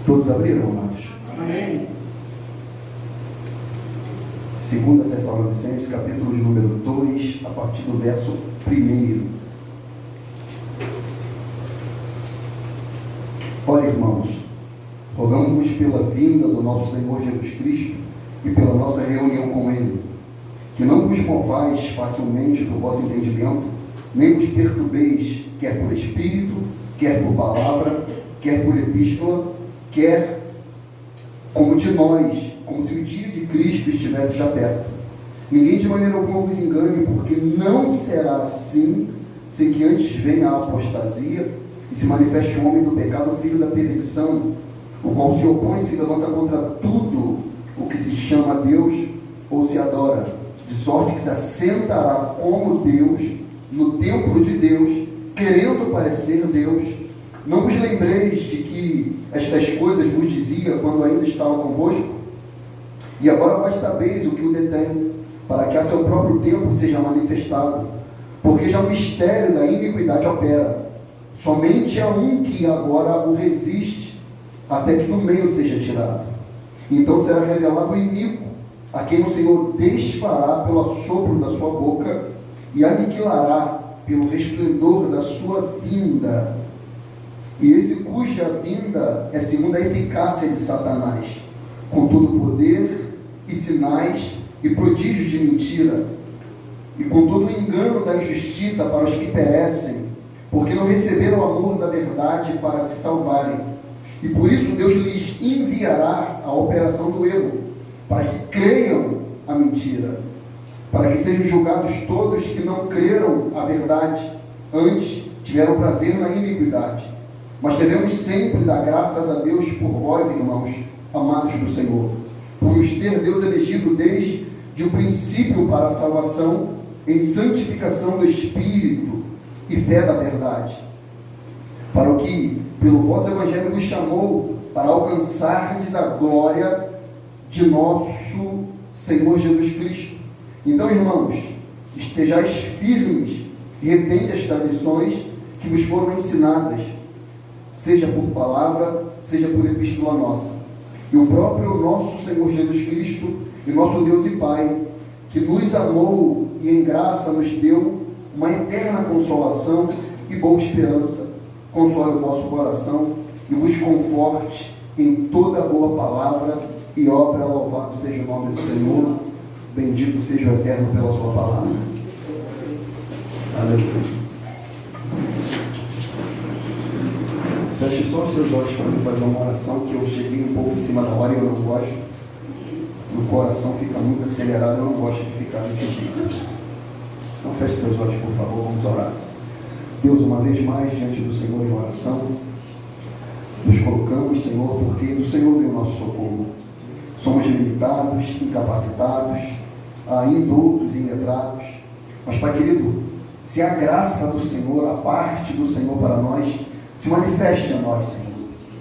Todos abriram, amados? Amém. 2 Tessalonicenses, capítulo de número 2, a partir do verso 1. Ora, irmãos, rogamos-vos pela vinda do nosso Senhor Jesus Cristo e pela nossa reunião com Ele, que não vos movais facilmente do vosso entendimento, nem vos perturbeis, quer por espírito, quer por palavra, quer por epístola, quer como de nós, como se o dia de Cristo estivesse já perto. Ninguém de maneira alguma vos engane, porque não será assim, sem que antes venha a apostasia e se manifeste o homem do pecado, filho da perdição, o qual se opõe e se levanta contra tudo o que se chama Deus ou se adora, de sorte que se assentará como Deus no templo de Deus, querendo parecer Deus. Não vos lembreis de que estas coisas vos dizia quando ainda estava convosco? E agora vós sabeis o que o detém, para que a seu próprio tempo seja manifestado, porque já o mistério da iniquidade opera. Somente há um que agora o resiste, até que do meio seja tirado. Então será revelado o iníquo, a quem o Senhor desfará pelo assopro da sua boca e aniquilará pelo resplendor da sua vinda. E esse cuja vinda é segundo a eficácia de Satanás, com todo poder e sinais e prodígios de mentira, e com todo o engano da injustiça para os que perecem, porque não receberam o amor da verdade para se salvarem. E por isso Deus lhes enviará a operação do erro, para que creiam a mentira, para que sejam julgados todos que não creram a verdade, antes tiveram prazer na iniquidade. Mas devemos sempre dar graças a Deus por vós, irmãos, amados do Senhor, por nos ter Deus elegido desde o princípio para a salvação, em santificação do Espírito e fé da verdade, para o que, pelo vosso Evangelho, vos chamou para alcançardes a glória de nosso Senhor Jesus Cristo. Então, irmãos, estejais firmes e retende as tradições que vos foram ensinadas, seja por palavra, seja por epístola nossa. E o próprio nosso Senhor Jesus Cristo, e nosso Deus e Pai, que nos amou e em graça nos deu uma eterna consolação e boa esperança, console o vosso coração e vos conforte em toda boa palavra e obra. Louvado seja o nome do Senhor, bendito seja o Eterno pela sua palavra. Aleluia. Feche só os seus olhos para mim fazer uma oração, que eu cheguei um pouco em cima da hora e eu não gosto. O coração fica muito acelerado, eu não gosto de ficar desse jeito. Então feche seus olhos, por favor, vamos orar. Deus, uma vez mais, diante do Senhor em oração, nos colocamos, Senhor, porque do Senhor vem o nosso socorro. Somos limitados, incapacitados, indoutos e iletrados. Mas, Pai querido, se a graça do Senhor, a parte do Senhor para nós, se manifeste a nós, Senhor,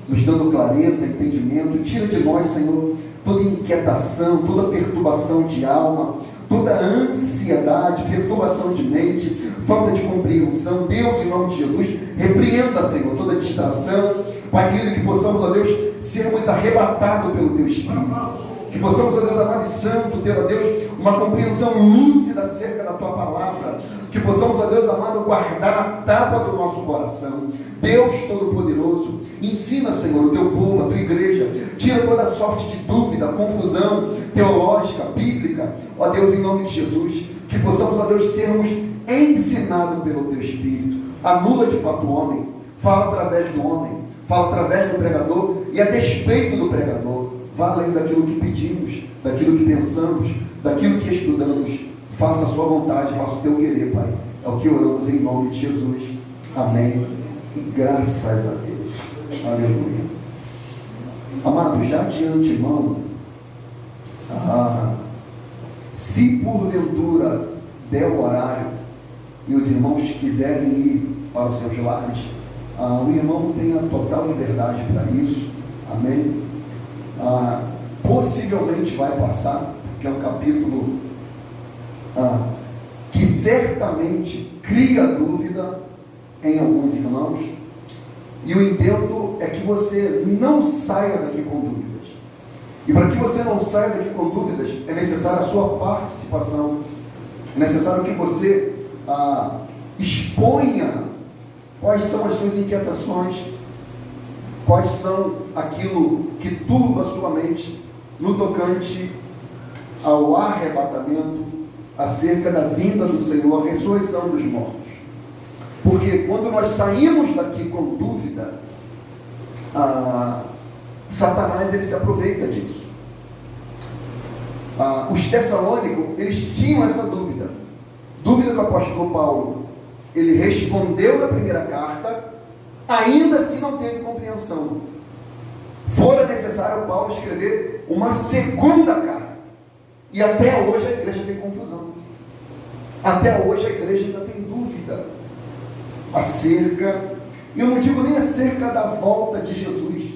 nos dando clareza, entendimento. Tira de nós, Senhor, toda inquietação, toda perturbação de alma, toda ansiedade, perturbação de mente, falta de compreensão. Deus, em nome de Jesus, repreenda, Senhor, toda distração. Pai querido, que possamos, ó Deus, sermos arrebatados pelo Teu Espírito. Que possamos, ó Deus amado e santo, ter, ó Deus, uma compreensão lúcida acerca da Tua palavra. Que possamos, ó Deus amado, guardar a tábua do nosso coração. Deus Todo-Poderoso, ensina, Senhor, o Teu povo, a Tua igreja. Tira toda sorte de dúvida, confusão teológica, bíblica. Ó Deus, em nome de Jesus, que possamos, ó Deus, sermos ensinados pelo Teu Espírito. Anula de fato o homem, fala através do homem, fala através do pregador e a despeito do pregador. Vá além daquilo que pedimos, daquilo que pensamos, daquilo que estudamos. Faça a sua vontade, faça o Teu querer, Pai. É o que oramos em nome de Jesus. Amém. E graças a Deus. Aleluia. Amado, já de antemão, se porventura der o horário e os irmãos quiserem ir para os seus lares, o irmão tem a total liberdade para isso. Amém. Possivelmente vai passar, porque é um capítulo que certamente cria dúvida em alguns irmãos, E o intento é que você não saia daqui com dúvidas. E para que você não saia daqui com dúvidas, é necessária a sua participação. É necessário que você exponha quais são as suas inquietações, quais são aquilo que turba a sua mente no tocante ao arrebatamento, acerca da vinda do Senhor, a ressurreição dos mortos. Porque quando nós saímos daqui com dúvida, Satanás ele se aproveita disso. Os Tessalônicos, eles tinham essa dúvida que o apóstolo Paulo, ele respondeu na primeira carta, ainda assim não teve compreensão. Fora necessário Paulo escrever uma segunda carta, e até hoje a igreja tem confusão, até hoje a igreja ainda tem dúvida acerca, eu não digo nem acerca da volta de Jesus,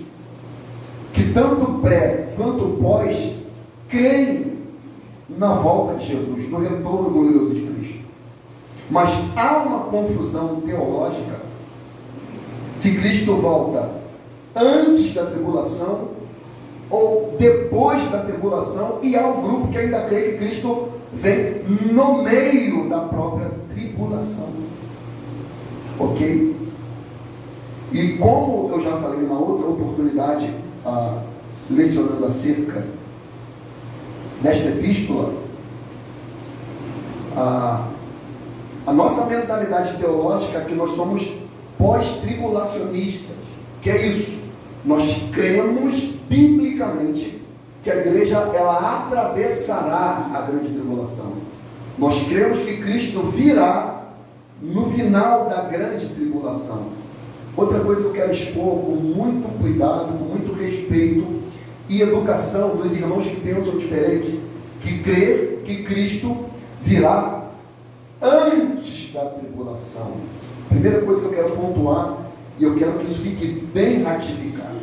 que tanto pré quanto pós creem na volta de Jesus, no retorno glorioso de Cristo. Mas há uma confusão teológica se Cristo volta antes da tribulação ou depois da tribulação, e há um grupo que ainda crê que Cristo vem no meio da própria tribulação. Ok? E como eu já falei em uma outra oportunidade, lecionando acerca desta epístola, a nossa mentalidade teológica é que nós somos pós-tribulacionistas. Que é isso? Nós cremos biblicamente que a igreja ela atravessará a grande tribulação. Nós cremos que Cristo virá no final da grande tribulação. Outra coisa que eu quero expor com muito cuidado, com muito respeito e educação dos irmãos que pensam diferente, que crê que Cristo virá antes da tribulação. Primeira coisa que eu quero pontuar, e eu quero que isso fique bem ratificado.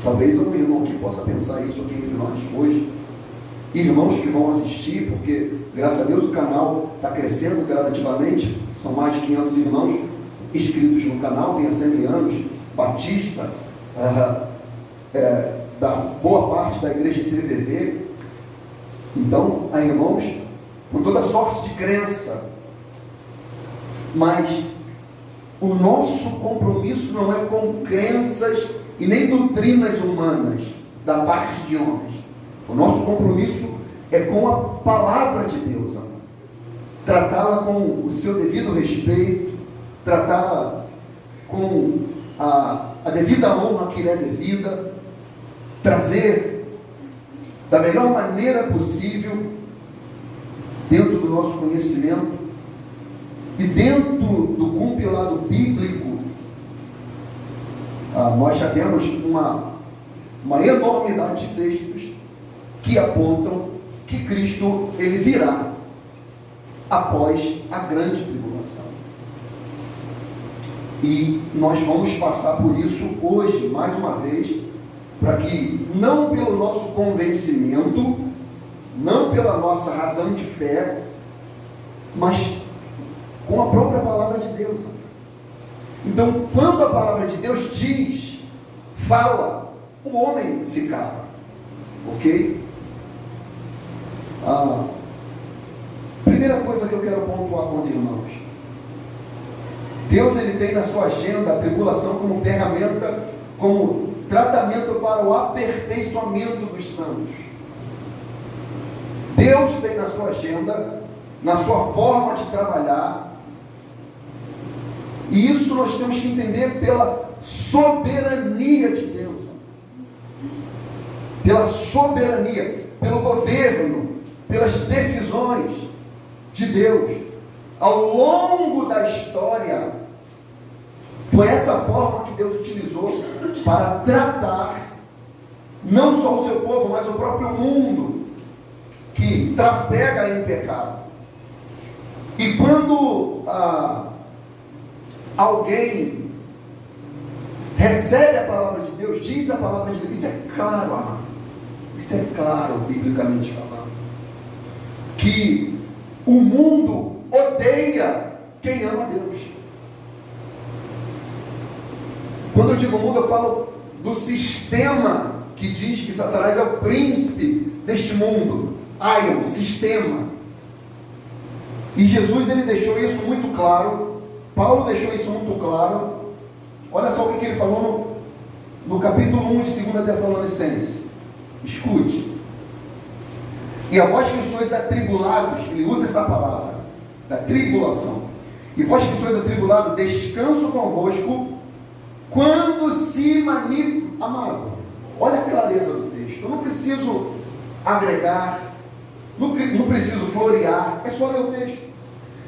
Talvez um irmão que possa pensar isso aqui entre nós hoje, irmãos que vão assistir, porque graças a Deus o canal está crescendo gradativamente, são mais de 500 irmãos inscritos no canal, tem assembleanos, batista, da boa parte da igreja CVV. Então, há irmãos com toda sorte de crença, mas o nosso compromisso não é com crenças e nem doutrinas humanas da parte de homens. O nosso compromisso é com a palavra de Deus, tratá-la com o seu devido respeito, tratá-la com a devida honra que lhe é devida, trazer da melhor maneira possível, dentro do nosso conhecimento e dentro do compilado bíblico. Nós já temos uma enormidade de textos que apontam que Cristo ele virá após a grande tribulação. E nós vamos passar por isso hoje, mais uma vez, para que, não pelo nosso convencimento, não pela nossa razão de fé, mas com a própria palavra de Deus. Então, quando a palavra de Deus diz, fala, o homem se cala. Ok? Primeira coisa que eu quero pontuar com os irmãos: Deus ele tem na sua agenda a tribulação como ferramenta, como tratamento para o aperfeiçoamento dos santos. Deus tem na sua agenda, na sua forma de trabalhar, e isso nós temos que entender pela soberania de Deus, pela soberania, pelo governo, pelas decisões de Deus. Ao longo da história, foi essa forma que Deus utilizou para tratar não só o seu povo, mas o próprio mundo que trafega em pecado. E quando alguém recebe a palavra de Deus, diz a palavra de Deus, isso é claro, amado, isso é claro, biblicamente falando, que o mundo odeia quem ama Deus. Quando eu digo mundo, eu falo do sistema que diz que Satanás é o príncipe deste mundo. Aion, sistema. E Jesus, ele deixou isso muito claro. Paulo deixou isso muito claro. Olha só o que ele falou no capítulo 1 de 2 Tessalonicenses. Escute. E a vós que sois atribulados, ele usa essa palavra, da tribulação. E vós que sois atribulados, descanso convosco, quando se manifesta. Amado, olha a clareza do texto. Eu não preciso agregar, não preciso florear, é só ler o texto.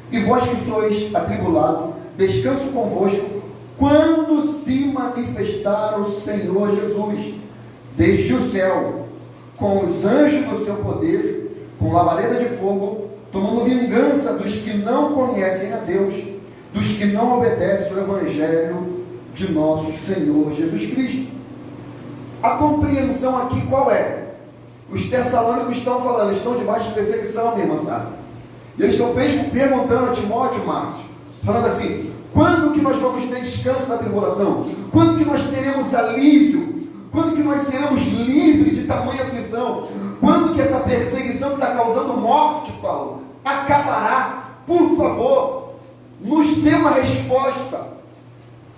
E vós que sois atribulados, descanso convosco, quando se manifestar o Senhor Jesus, desde o céu, com os anjos do seu poder, com labareda de fogo, tomando vingança dos que não conhecem a Deus, dos que não obedecem o Evangelho de nosso Senhor Jesus Cristo. A compreensão aqui qual é? Os tessalônicos estão falando, estão debaixo de perseguição, minha irmã, sabe? E eles estão perguntando a Timóteo, Márcio, falando assim: quando que nós vamos ter descanso da tribulação? Quando que nós teremos alívio? Quando que nós seremos livres de tamanha aflição? Quando que essa perseguição que está causando morte, Paulo, acabará? Por favor, nos dê uma resposta.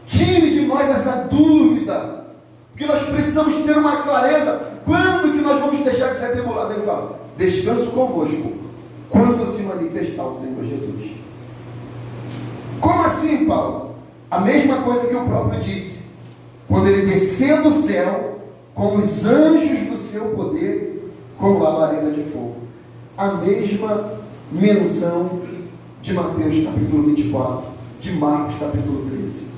Tire de nós essa dúvida, que nós precisamos ter uma clareza. Quando que nós vamos deixar de ser atribulados? Ele fala: descanso convosco, quando se manifestar o Senhor Jesus. Como assim, Paulo? A mesma coisa que o próprio disse. Quando ele descer do céu, com os anjos do seu poder, com labareda de fogo. A mesma menção de Mateus capítulo 24, de Marcos capítulo 13.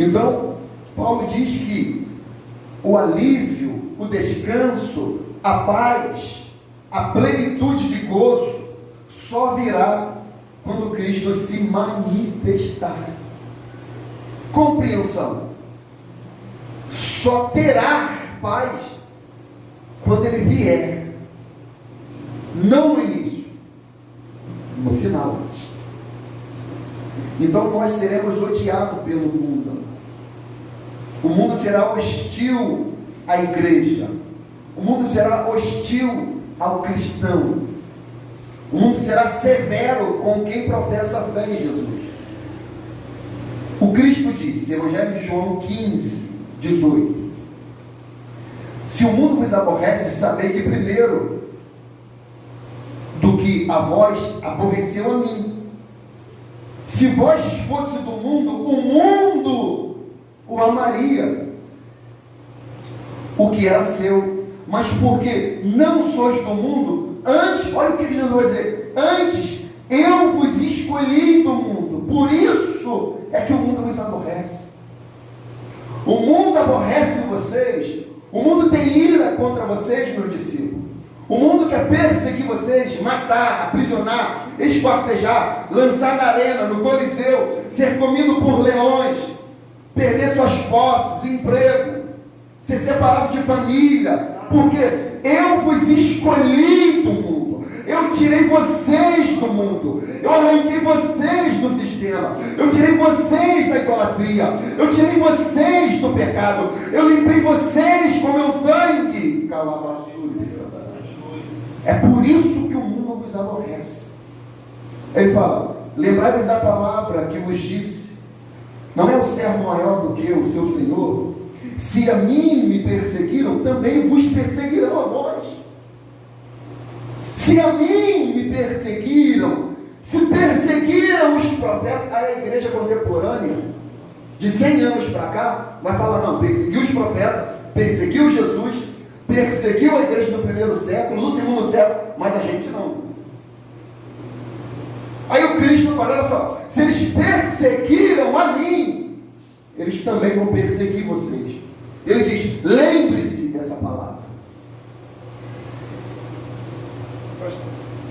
Então, Paulo diz que o alívio, o descanso, a paz, a plenitude de gozo só virá quando Cristo se manifestar. Compreensão. Só terá paz quando ele vier. Não no início, no final. Então nós seremos odiados pelo mundo. O mundo será hostil à igreja. O mundo será hostil ao cristão. O mundo será severo com quem professa a fé em Jesus. O Cristo disse, Evangelho de João 15, 18: se o mundo vos aborrece, sabei que primeiro do que a vós aborreceu a mim. Se vós fosse do mundo, o mundo o amaria, o que era seu. Mas porque não sois do mundo, antes, olha o que Jesus vai dizer: antes eu vos escolhi do mundo, por isso é que o mundo vos aborrece. O mundo aborrece vocês, o mundo tem ira contra vocês, meus discípulos. O mundo quer perseguir vocês, matar, aprisionar, esquartejar, lançar na arena, no Coliseu, ser comido por leões, perder suas posses, emprego, ser separado de família, porque eu vos escolhi do mundo, eu tirei vocês do mundo, eu arranquei vocês do sistema, eu tirei vocês da idolatria, eu tirei vocês do pecado, eu limpei vocês com meu sangue. É por isso que o mundo vos aborrece. Ele fala: lembrai-vos da palavra que vos disse: não é o servo maior do que o seu Senhor? Se a mim me perseguiram, também vos perseguirão a vós. Se a mim me perseguiram, se perseguiram os profetas, a igreja contemporânea de 100 anos para cá vai falar: não, perseguiu os profetas, perseguiu Jesus, perseguiu a igreja no primeiro século, no segundo século, mas a gente não. Aí o Cristo fala: olha só, se eles perseguiram a mim, eles também vão perseguir vocês. Ele diz: lembre-se dessa palavra.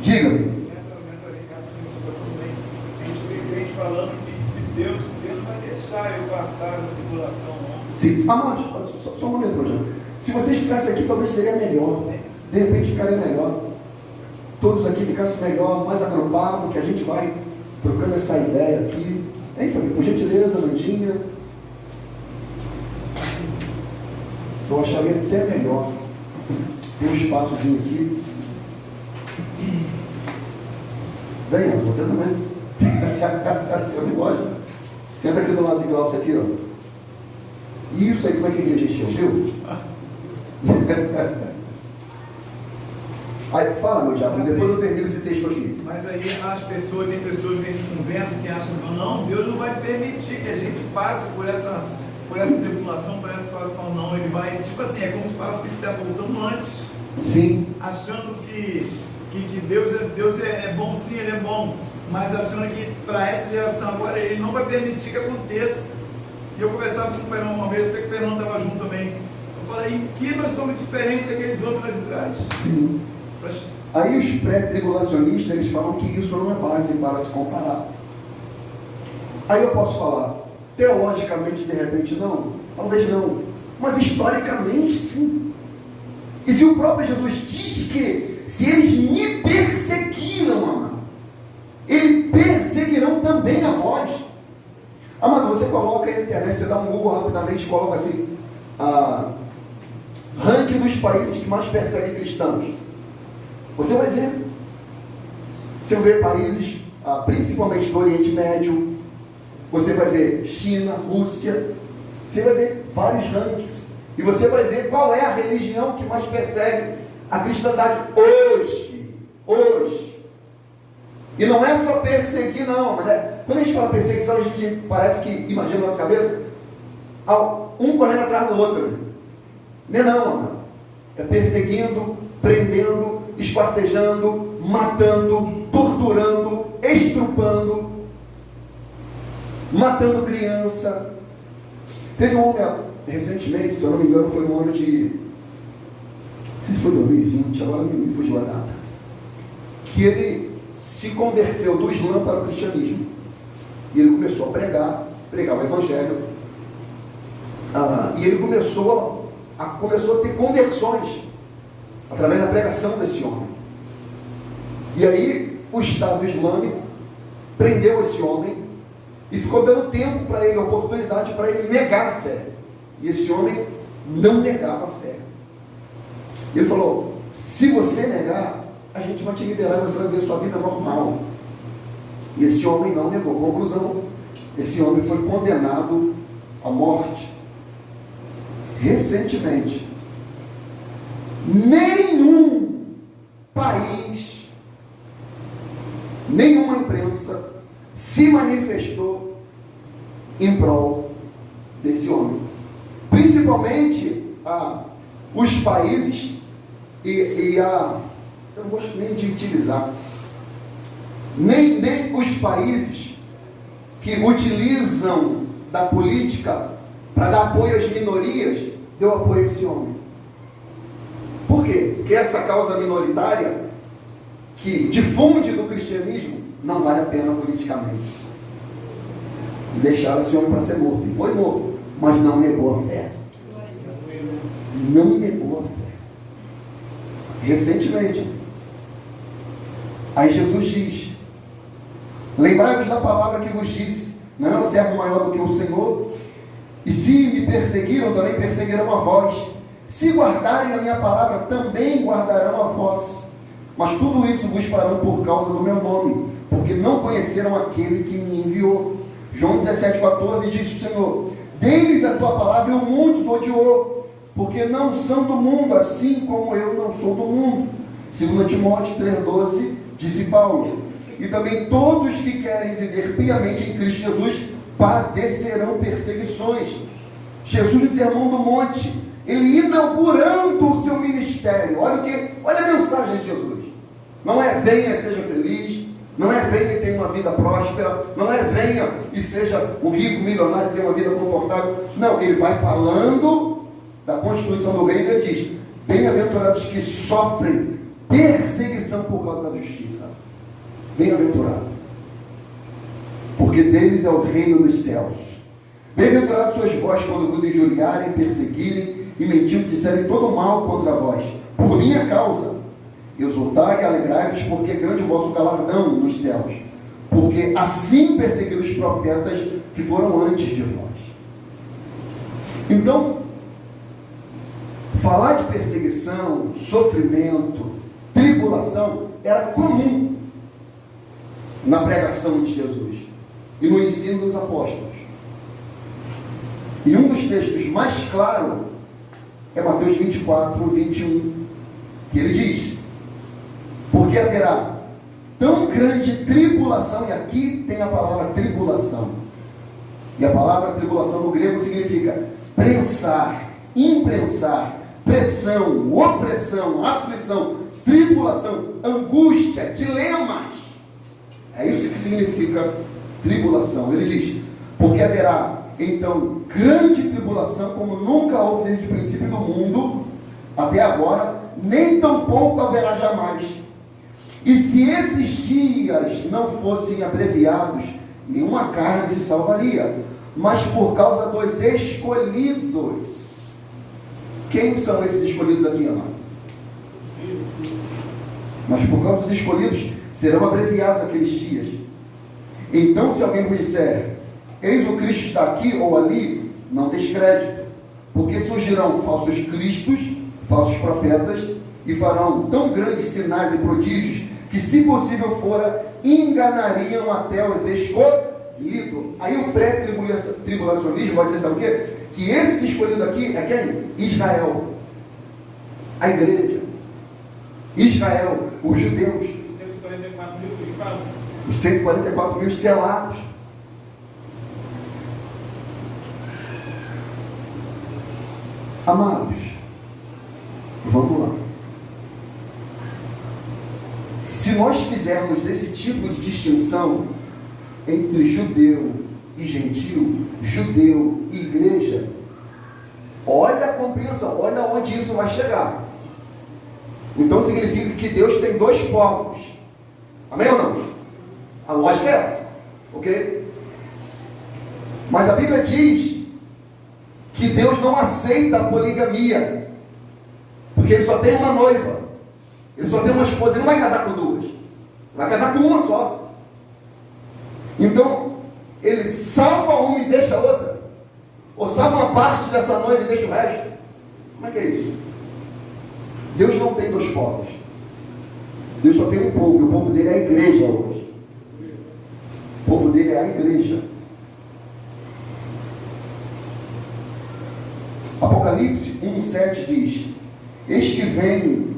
Diga-me. Nessa ligação também, a gente vê crente falando que Deus vai deixar eu passar essa tribulação, não. Sim, amados, só um momento, Rogério. Se vocês ficassem aqui, talvez seria melhor. De repente ficaria melhor. Todos aqui ficassem melhor, mais agrupados, que a gente vai trocando essa ideia aqui. Hein, família? Por gentileza, Landinha, Eu acharia até melhor. Tem um espaçozinho aqui. Venha, você também. Você não gosta? Senta aqui do lado de Glaucio aqui, ó. Isso aí, como é que a igreja encheu, viu? Aí, fala, meu diabo, depois eu termino esse texto aqui. Mas aí tem pessoas que a gente conversa que acham que não, Deus não vai permitir que a gente passe por essa tribulação, por essa situação, não. Ele vai, tipo assim, é como se falasse que ele está voltando antes. Sim. Achando que Deus é bom, sim, ele é bom, mas achando que para essa geração agora ele não vai permitir que aconteça. E eu conversava com o Fernando uma vez, até que o Fernando estava junto também. Eu falei, em que nós somos diferentes daqueles outros lá de trás? Sim. Aí os pré-tribulacionistas, eles falam que isso não é base para se comparar. Aí eu posso falar, teologicamente de repente não, talvez não, mas historicamente sim. E se o próprio Jesus diz que se eles me perseguiram, amado, eles perseguirão também a vós. Amado, você coloca aí na internet, você dá um Google rapidamente e coloca assim, ranking dos países que mais perseguem cristãos. Você vai ver. Você vai ver países, principalmente do Oriente Médio. Você vai ver China, Rússia. Você vai ver vários rankings. E você vai ver qual é a religião que mais persegue a cristandade hoje. Hoje. E não é só perseguir, não. Mas quando a gente fala perseguição, a gente parece que imagina na nossa cabeça um correndo atrás do outro. Não é não, mano. É perseguindo, prendendo, esquartejando, matando, torturando, estrupando, matando criança. Teve um homem recentemente, se eu não me engano, foi no ano de, não sei se foi 2020, agora me fugiu a data, que ele se converteu do Islã para o cristianismo. E ele começou a pregar o evangelho. E ele começou a ter conversões através da pregação desse homem. E aí o Estado Islâmico prendeu esse homem e ficou dando tempo para ele, oportunidade para ele negar a fé. E esse homem não negava a fé. E ele falou, se você negar, a gente vai te liberar e você vai ver sua vida normal. E esse homem não negou. Conclusão, esse homem foi condenado à morte. Recentemente. Nenhum país, nenhuma imprensa se manifestou em prol desse homem. Principalmente os países eu não gosto nem de utilizar, nem os países que utilizam da política para dar apoio às minorias, deu apoio a esse homem. Por quê? Porque essa causa minoritária que difunde do cristianismo não vale a pena politicamente. Deixaram esse homem para ser morto. E foi morto, mas não negou a fé. Não negou a fé. Recentemente. Aí Jesus diz, lembrai-vos da palavra que vos disse, não é um servo maior do que o Senhor? E se me perseguiram, também perseguirão a vós. Se guardarem a minha palavra, também guardarão a vós. Mas tudo isso vos farão por causa do meu nome, porque não conheceram aquele que me enviou. João 17,14 disse o Senhor, deles a tua palavra e o mundo os odiou, porque não são do mundo, assim como eu não sou do mundo. 2 Timóteo 3,12 disse Paulo. E também todos que querem viver piamente em Cristo Jesus padecerão perseguições. Jesus no Sermão do Monte, ele inaugurando o seu ministério. Olha a mensagem de Jesus. Não é venha e seja feliz, não é venha e tenha uma vida próspera, não é venha e seja um rico milionário e tenha uma vida confortável. Não, ele vai falando da constituição do reino. Ele diz, bem-aventurados que sofrem perseguição por causa da justiça. Bem-aventurado, porque deles é o reino dos céus. Bem-aventurados sois vós quando vos injuriarem, perseguirem e mentindo disserem todo mal contra vós, por minha causa. Exultai e alegrai-vos, porque é grande o vosso galardão nos céus, porque assim perseguiram os profetas que foram antes de vós. Então, Falar de perseguição, sofrimento, tribulação era comum na pregação de Jesus e no ensino dos apóstolos. E um dos textos mais claros é Mateus 24, 21, que ele diz: porque haverá tão grande tribulação, e aqui tem a palavra tribulação, e a palavra tribulação no grego significa prensar, imprensar, pressão, opressão, aflição, tribulação, angústia, dilemas. É isso que significa tribulação. Ele diz: porque haverá então grande tribulação, como nunca houve desde o princípio do mundo até agora, nem tampouco haverá jamais. E se esses dias não fossem abreviados, nenhuma carne se salvaria, mas por causa dos escolhidos. Quem são esses escolhidos aqui, amado? Mas por causa dos escolhidos serão abreviados aqueles dias. Então, se alguém me disser: eis o Cristo está aqui ou ali, não descrédito, porque surgirão falsos cristos, falsos profetas, e farão tão grandes sinais e prodígios que, se possível fora, enganariam até os escolhidos. Aí o pré-tribulacionismo vai dizer, sabe o quê? Que esse escolhido aqui é quem? Israel, a igreja, Israel, os judeus, Os 144 mil que falam. os 144 mil selados. Amados, vamos lá. Se nós fizermos esse tipo de distinção entre judeu e gentil, judeu e igreja, olha a compreensão, olha onde isso vai chegar. Então significa que Deus tem dois povos. Amém ou não? A lógica é essa, ok? Mas a Bíblia diz que Deus não aceita a poligamia, porque Ele só tem uma noiva, Ele só tem uma esposa, Ele não vai casar com duas, Ele vai casar com uma só. Então, Ele salva uma e deixa a outra, ou salva uma parte dessa noiva e deixa o resto. Como é que é isso? Deus não tem dois povos, Deus só tem um povo, e o povo dele é a igreja hoje. O povo dele é a igreja. Apocalipse 1,7 diz: eis que vem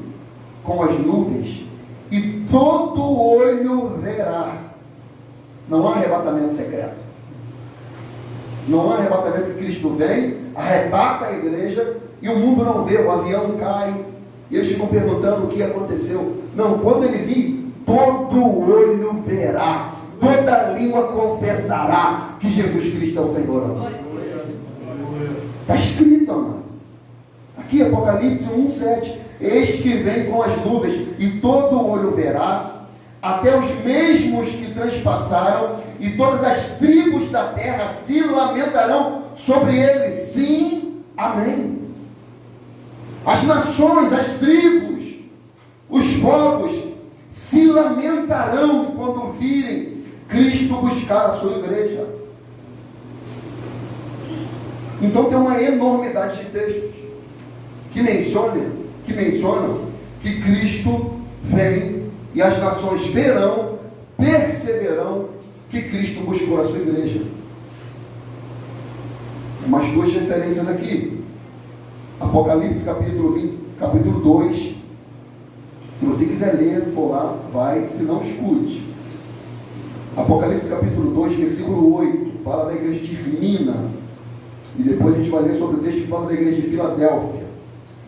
com as nuvens, e todo olho verá. Não há arrebatamento secreto. Não há arrebatamento que Cristo vem, arrebata a igreja, e o mundo não vê, o avião cai, e eles ficam perguntando o que aconteceu. Não, quando ele vir, todo olho verá, toda língua confessará que Jesus Cristo é o Senhor. Está escrito, amado. Aqui, Apocalipse 1,7. Eis que vem com as nuvens, e todo olho verá, até os mesmos que transpassaram, e todas as tribos da terra se lamentarão sobre ele. Sim, amém. As nações, as tribos, os povos se lamentarão quando virem Cristo buscar a sua igreja. Então tem uma enormidade de textos que mencionam que Cristo vem e as nações verão, perceberão que Cristo buscou a sua igreja. Umas duas referências aqui. Apocalipse capítulo 2. Se você quiser ler, for lá, vai, se não, escute. Apocalipse capítulo 2, versículo 8, fala da igreja de Esmina. E depois a gente vai ler sobre o texto que fala da igreja de Filadélfia.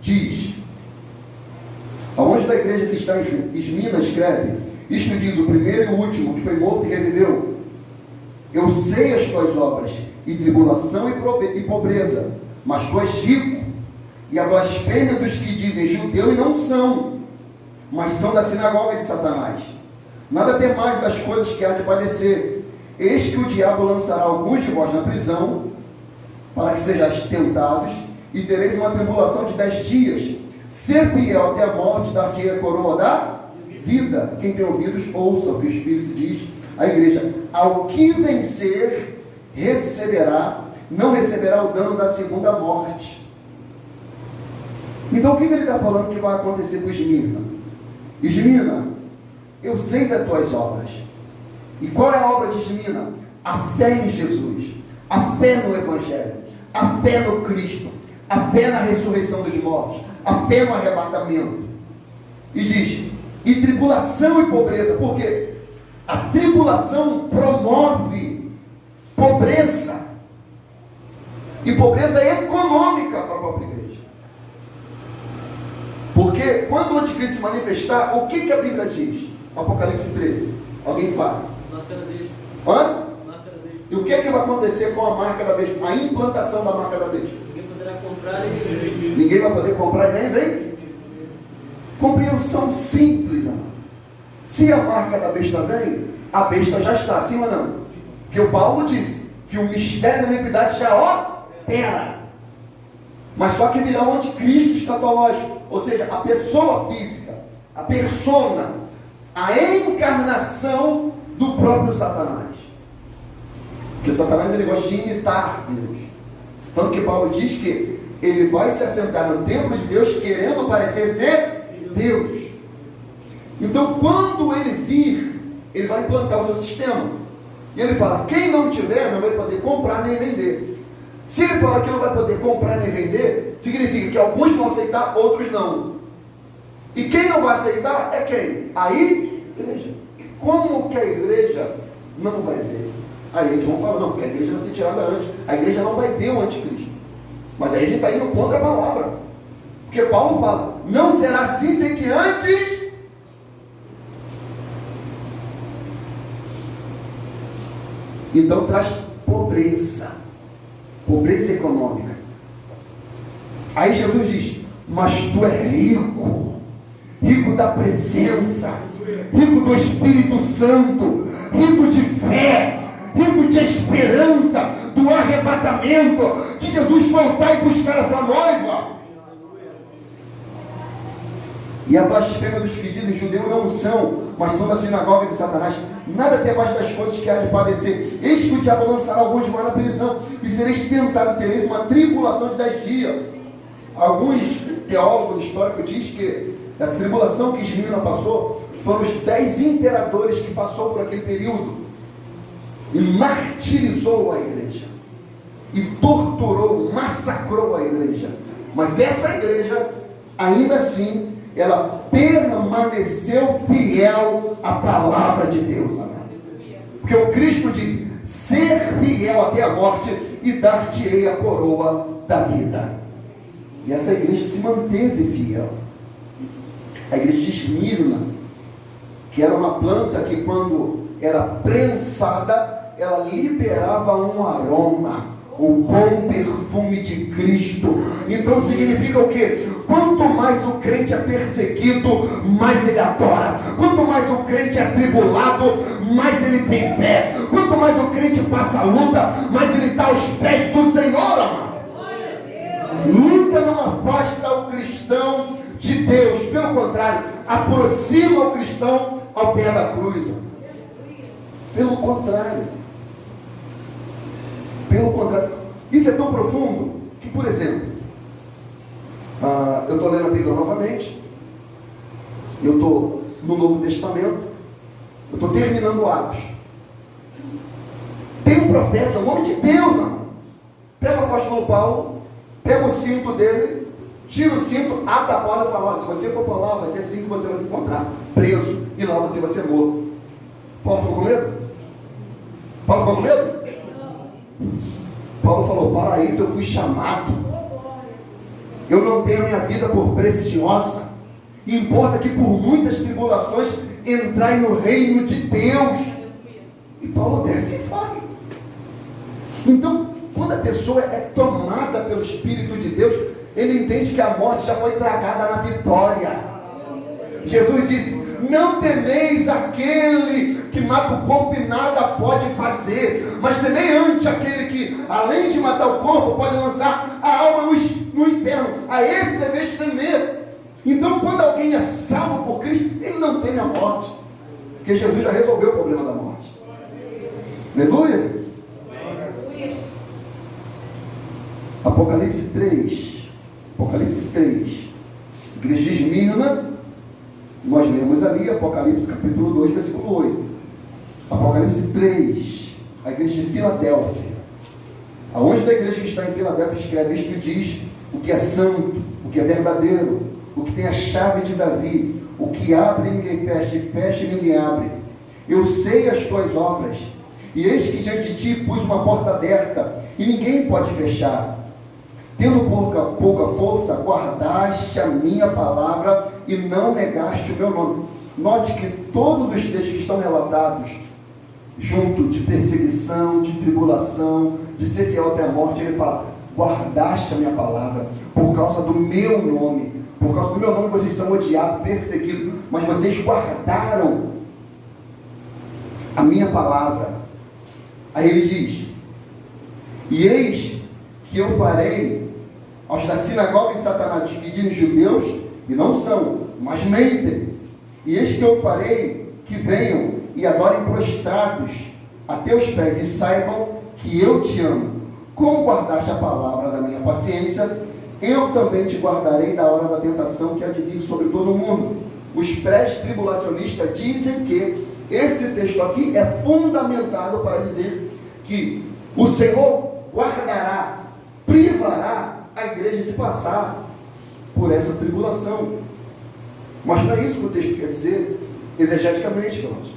Diz: aonde da igreja que está em Esmina escreve: isto diz o primeiro e o último, que foi morto e reviveu. Eu sei as tuas obras, e tribulação e pobreza, mas tu és rico. E a blasfêmia dos que dizem judeu e não são, mas são da sinagoga de Satanás. Nada temais das coisas que há de padecer. Eis que o diabo lançará alguns de vós na prisão, para que sejais tentados, e tereis uma tribulação de 10 dias. Ser fiel até a morte, dar-te a coroa da vida. Quem tem ouvidos, ouça o que o Espírito diz à igreja. Ao que vencer, não receberá o dano da segunda morte. Então o que ele está falando que vai acontecer com Esmirna? Esmirna, eu sei das tuas obras. E qual é a obra de Esmirna? A fé em Jesus, a fé no Evangelho, a fé no Cristo, a fé na ressurreição dos mortos, a fé no arrebatamento. E diz, e tribulação e pobreza, por quê? A tribulação promove pobreza, e pobreza econômica para a própria igreja. Porque quando o anticristo se manifestar, o que a Bíblia diz? Apocalipse 13. Alguém fala? Marca da besta. Hã? Marca da besta. E o que vai acontecer com a marca da besta? A implantação da marca da besta. Ninguém poderá comprar e vender. Ninguém vai poder comprar e nem vender. Compreensão simples, amado. Se a marca da besta vem, a besta já está, sim ou não? Porque o Paulo disse que o mistério da iniquidade já opera. Mas só que virá o anticristo escatológico, ou seja, a pessoa física, a persona, a encarnação do próprio Satanás. Porque Satanás ele gosta de imitar Deus. Tanto que Paulo diz que ele vai se assentar no templo de Deus querendo parecer ser Deus. Então quando ele vir, ele vai implantar o seu sistema. E ele fala, quem não tiver não vai poder comprar nem vender. Se ele falar que não vai poder comprar nem vender, significa que alguns vão aceitar, outros não. E quem não vai aceitar é quem? A igreja. E como que a igreja não vai ver? Aí eles vão falar, não, porque a igreja vai ser tirada antes. A igreja não vai ver o anticristo. Mas aí a gente está indo contra a palavra. Porque Paulo fala, não será assim sem que antes... Então traz pobreza. Pobreza econômica. Aí Jesus diz, mas tu és rico, rico da presença, rico do Espírito Santo, rico de fé, rico de esperança, do arrebatamento, de Jesus voltar e buscar a sua noiva. E a blasfêmia dos que dizem judeu não são, mas são da sinagoga de Satanás. Nada tem mais das coisas que há de padecer. Eis que o diabo lançará alguns de mais na prisão, e sereis tentados, tereis uma tribulação de 10 dias. Alguns teólogos históricos dizem que essa tribulação que Esmirna passou foram os 10 imperadores que passou por aquele período e martirizou a igreja e torturou, massacrou a igreja. Mas essa igreja, ainda assim, ela permaneceu fiel à palavra de Deus, amado. Porque o Cristo disse, ser fiel até a morte e dar-te-ei a coroa da vida. E essa igreja se manteve fiel. A igreja de Esmirna, que era uma planta que quando era prensada, ela liberava um aroma, o bom perfume de Cristo. Então significa o quê? Quanto mais o crente é perseguido, mais ele adora. Quanto mais o crente é tribulado, mais ele tem fé. Quanto mais o crente passa a luta, mais ele está aos pés do Senhor, amado. Luta não afasta o cristão de Deus, pelo contrário, aproxima o cristão ao pé da cruz. Pelo contrário. Isso é tão profundo que, por exemplo, eu estou lendo a Bíblia novamente, eu estou no Novo Testamento, eu estou terminando Atos. Tem um profeta, um homem de Deus, amado. Pega o apóstolo Paulo, pega o cinto dele, tira o cinto, ata a bola e fala, olha, se você for para lá, vai ser assim que você vai se encontrar, preso, e lá você vai ser morto. Paulo ficou com medo? Paulo ficou com medo? Paulo falou, para isso eu fui chamado. Eu não tenho a minha vida por preciosa. Importa que por muitas tribulações entrai no reino de Deus. E Paulo desce e vai. Então, quando a pessoa é tomada pelo Espírito de Deus, ele entende que a morte já foi tragada na vitória. Jesus disse, não temeis aquele que mata o corpo e nada pode fazer, mas temei ante aquele que, além de matar o corpo, pode lançar a alma no inferno. A esse deveis temer. Então, quando alguém é salvo por Cristo, ele não teme a morte, porque Jesus já resolveu o problema da morte. Aleluia. Apocalipse 3, Igreja de Esmirna, nós lemos ali Apocalipse capítulo 2, versículo 8. Apocalipse 3, a igreja de Filadélfia. Aonde da igreja que está em Filadélfia escreve isto e diz o que é santo, o que é verdadeiro, o que tem a chave de Davi, o que abre e ninguém fecha, e fecha e ninguém abre. Eu sei as tuas obras, e eis que diante de ti pus uma porta aberta, e ninguém pode fechar. Tendo pouca força, guardaste a minha palavra e não negaste o meu nome. Note que todos os textos que estão relatados, junto de perseguição, de tribulação, de ser fiel até a morte, ele fala, guardaste a minha palavra, por causa do meu nome. Por causa do meu nome vocês são odiados, perseguidos, mas vocês guardaram a minha palavra. Aí ele diz, e eis que eu farei aos da sinagoga de Satanás, os que dizem judeus, e não são, mas mentem. E eis que eu farei que venham e adorem prostrados a teus pés, e saibam que eu te amo. Como guardaste a palavra da minha paciência, eu também te guardarei da hora da tentação que há de vir sobre todo o mundo. Os pré-tribulacionistas dizem que esse texto aqui é fundamentado para dizer que o Senhor guardará, privará a igreja de passar por essa tribulação. Mas não é isso que o texto quer dizer exegeticamente, irmãos.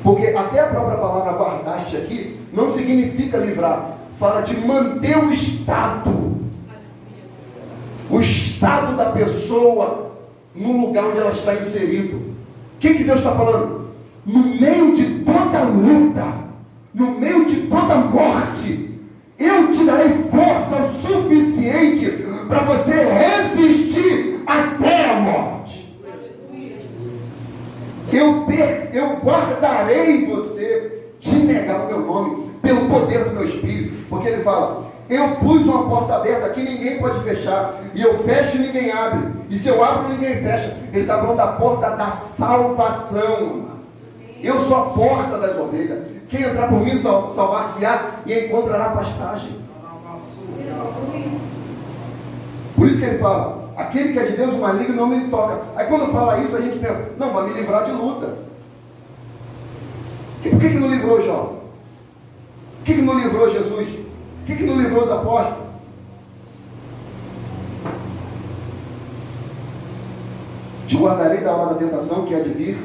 Porque até a própria palavra guardaste aqui não significa livrar, fala de manter o estado da pessoa no lugar onde ela está inserido. O que Deus está falando? No meio de toda luta, no meio de toda morte, eu te darei força o suficiente para você resistir até a morte. Eu guardarei você de negar o meu nome pelo poder do meu Espírito. Porque ele fala, eu pus uma porta aberta que ninguém pode fechar, e eu fecho e ninguém abre, e se eu abro ninguém fecha. Ele está falando da porta da salvação. Eu sou a porta das ovelhas. Quem entrar por mim salvar-se-á e encontrará pastagem. Por isso que ele fala, aquele que é de Deus, o maligno não me toca. Aí quando fala isso, a gente pensa, não, vai me livrar de luta. E por que não livrou Jó? Por que não livrou Jesus? Por que não livrou os apóstolos? Te guardarei da hora da tentação que há de vir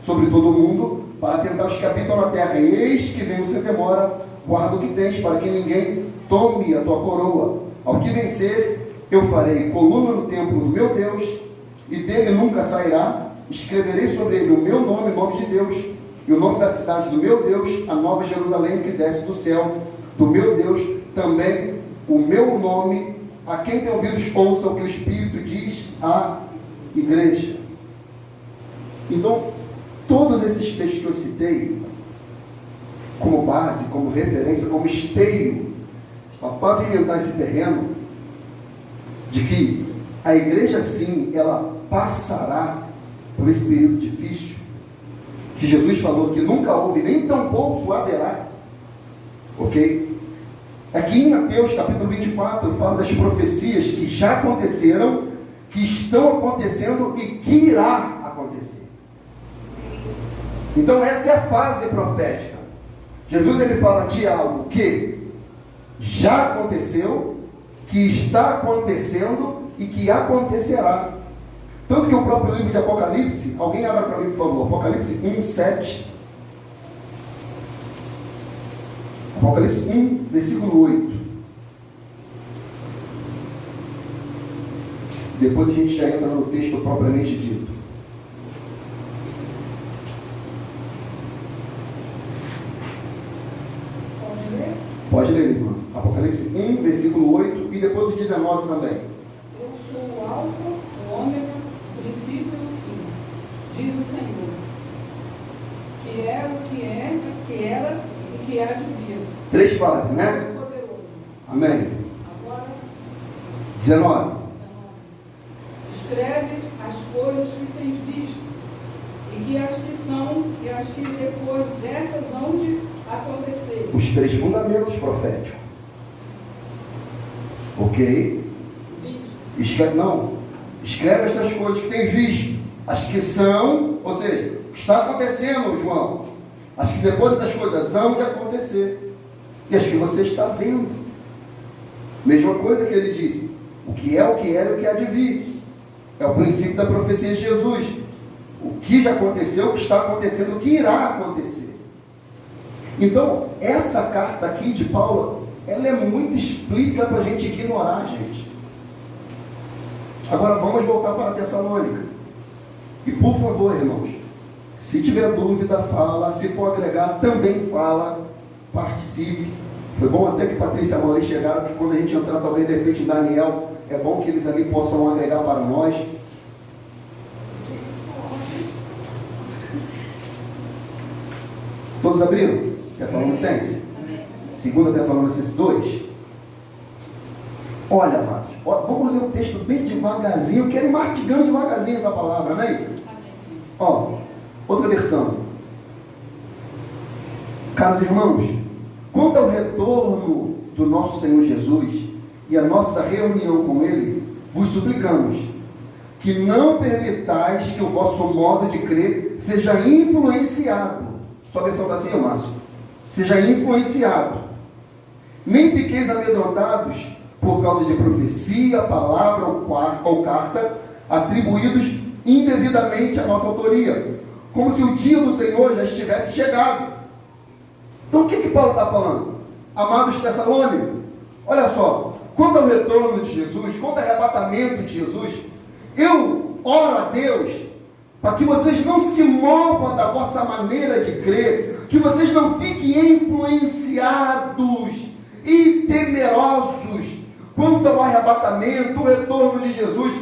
sobre todo o mundo, para tentar os que habitam na terra. E eis que venho sem demora, guarda o que tens, para que ninguém tome a tua coroa. Ao que vencer, eu farei coluna no templo do meu Deus, e dele nunca sairá. Escreverei sobre ele o meu nome, o nome de Deus, e o nome da cidade do meu Deus, a nova Jerusalém que desce do céu, do meu Deus, também o meu nome. A quem tem ouvidos, ouça o que o Espírito diz à igreja. Então, todos esses textos que eu citei, como base, como referência, como esteio, para pavimentar esse terreno, de que a igreja sim, ela passará por esse período difícil, que Jesus falou que nunca houve, nem tampouco haverá, ok? Aqui em Mateus capítulo 24, fala das profecias que já aconteceram, que estão acontecendo e que irá acontecer. Então essa é a fase profética. Jesus ele fala de algo que já aconteceu, que está acontecendo e que acontecerá. Tanto que o próprio livro de Apocalipse, alguém abra para mim por favor, Apocalipse 1:7. Apocalipse 1, versículo 8. Depois a gente já entra no texto propriamente dito. Pode ler, irmã. Apocalipse 1, versículo 8 e depois o 19 também. Eu sou o Alfa, o Ômega, o princípio e o fim, diz o Senhor, que é o que é, que era e que há de vir. 3 fases, né? Poderoso. Amém. Agora, 19. escreve as coisas que tens visto, e que as que são e as que depois dessas hão de acontecer. Os 3 fundamentos proféticos. Ok? 20. Escreve, não. escreve estas coisas que tens visto, as que são, ou seja, o que está acontecendo, João, as que depois essas coisas hão de acontecer, e as que você está vendo. Mesma coisa que ele disse, o que era e o que há de vir. É o princípio da profecia de Jesus. O que já aconteceu, o que está acontecendo, o que irá acontecer. Então, essa carta aqui de Paulo, ela é muito explícita para a gente ignorar, gente. Agora vamos voltar para Tessalônica. E por favor, irmãos, se tiver dúvida, fala. Se for agregar, também fala. Participe. Foi bom até que Patrícia e a Maurício chegaram, que quando a gente entrar, talvez de repente Daniel, é bom que eles ali possam agregar para nós. Todos abriram? Tessalonicenses? 2 Tessalonicenses 2. Olha, amados, vamos ler o texto bem devagarzinho. Eu quero ir mastigando devagarzinho essa palavra, amém? Ó, outra versão. Caros irmãos, quanto ao retorno do nosso Senhor Jesus e a nossa reunião com Ele, vos suplicamos que não permitais que o vosso modo de crer seja influenciado. Sua versão está assim, Márcio? Seja influenciado. Nem fiqueis amedrontados por causa de profecia, palavra ou carta, atribuídos indevidamente à nossa autoria, como se o dia do Senhor já estivesse chegado. Então o que Paulo está falando? Amados Tessalônicos, olha só, quanto ao retorno de Jesus, quanto ao arrebatamento de Jesus, eu oro a Deus para que vocês não se movam da vossa maneira de crer, que vocês não fiquem influenciados e temerosos quanto ao arrebatamento, o retorno de Jesus,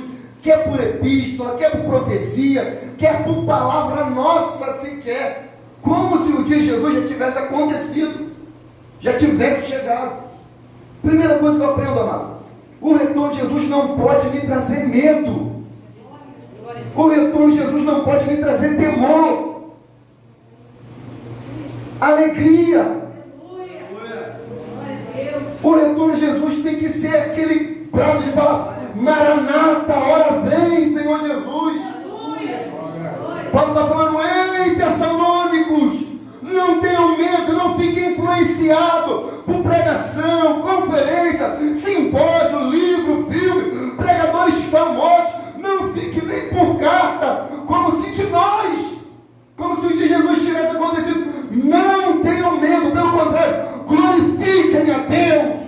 quer por epístola, quer por profecia, quer por palavra nossa sequer, como se o dia de Jesus já tivesse acontecido, já tivesse chegado. Primeira coisa que eu aprendo, amado, o retorno de Jesus não pode me trazer medo. O retorno de Jesus não pode me trazer temor. Alegria. O retorno de Jesus tem que ser aquele prato de falar: Maranata, hora vem, Senhor Jesus. Paulo está falando: ei, Tessalônicos, não tenham medo, não fiquem influenciados por pregação, conferência, simpósio, livro, filme, pregadores famosos. Não fique nem por carta, como se de nós, como se o de Jesus tivesse acontecido. Não tenham medo, pelo contrário, glorifiquem a Deus.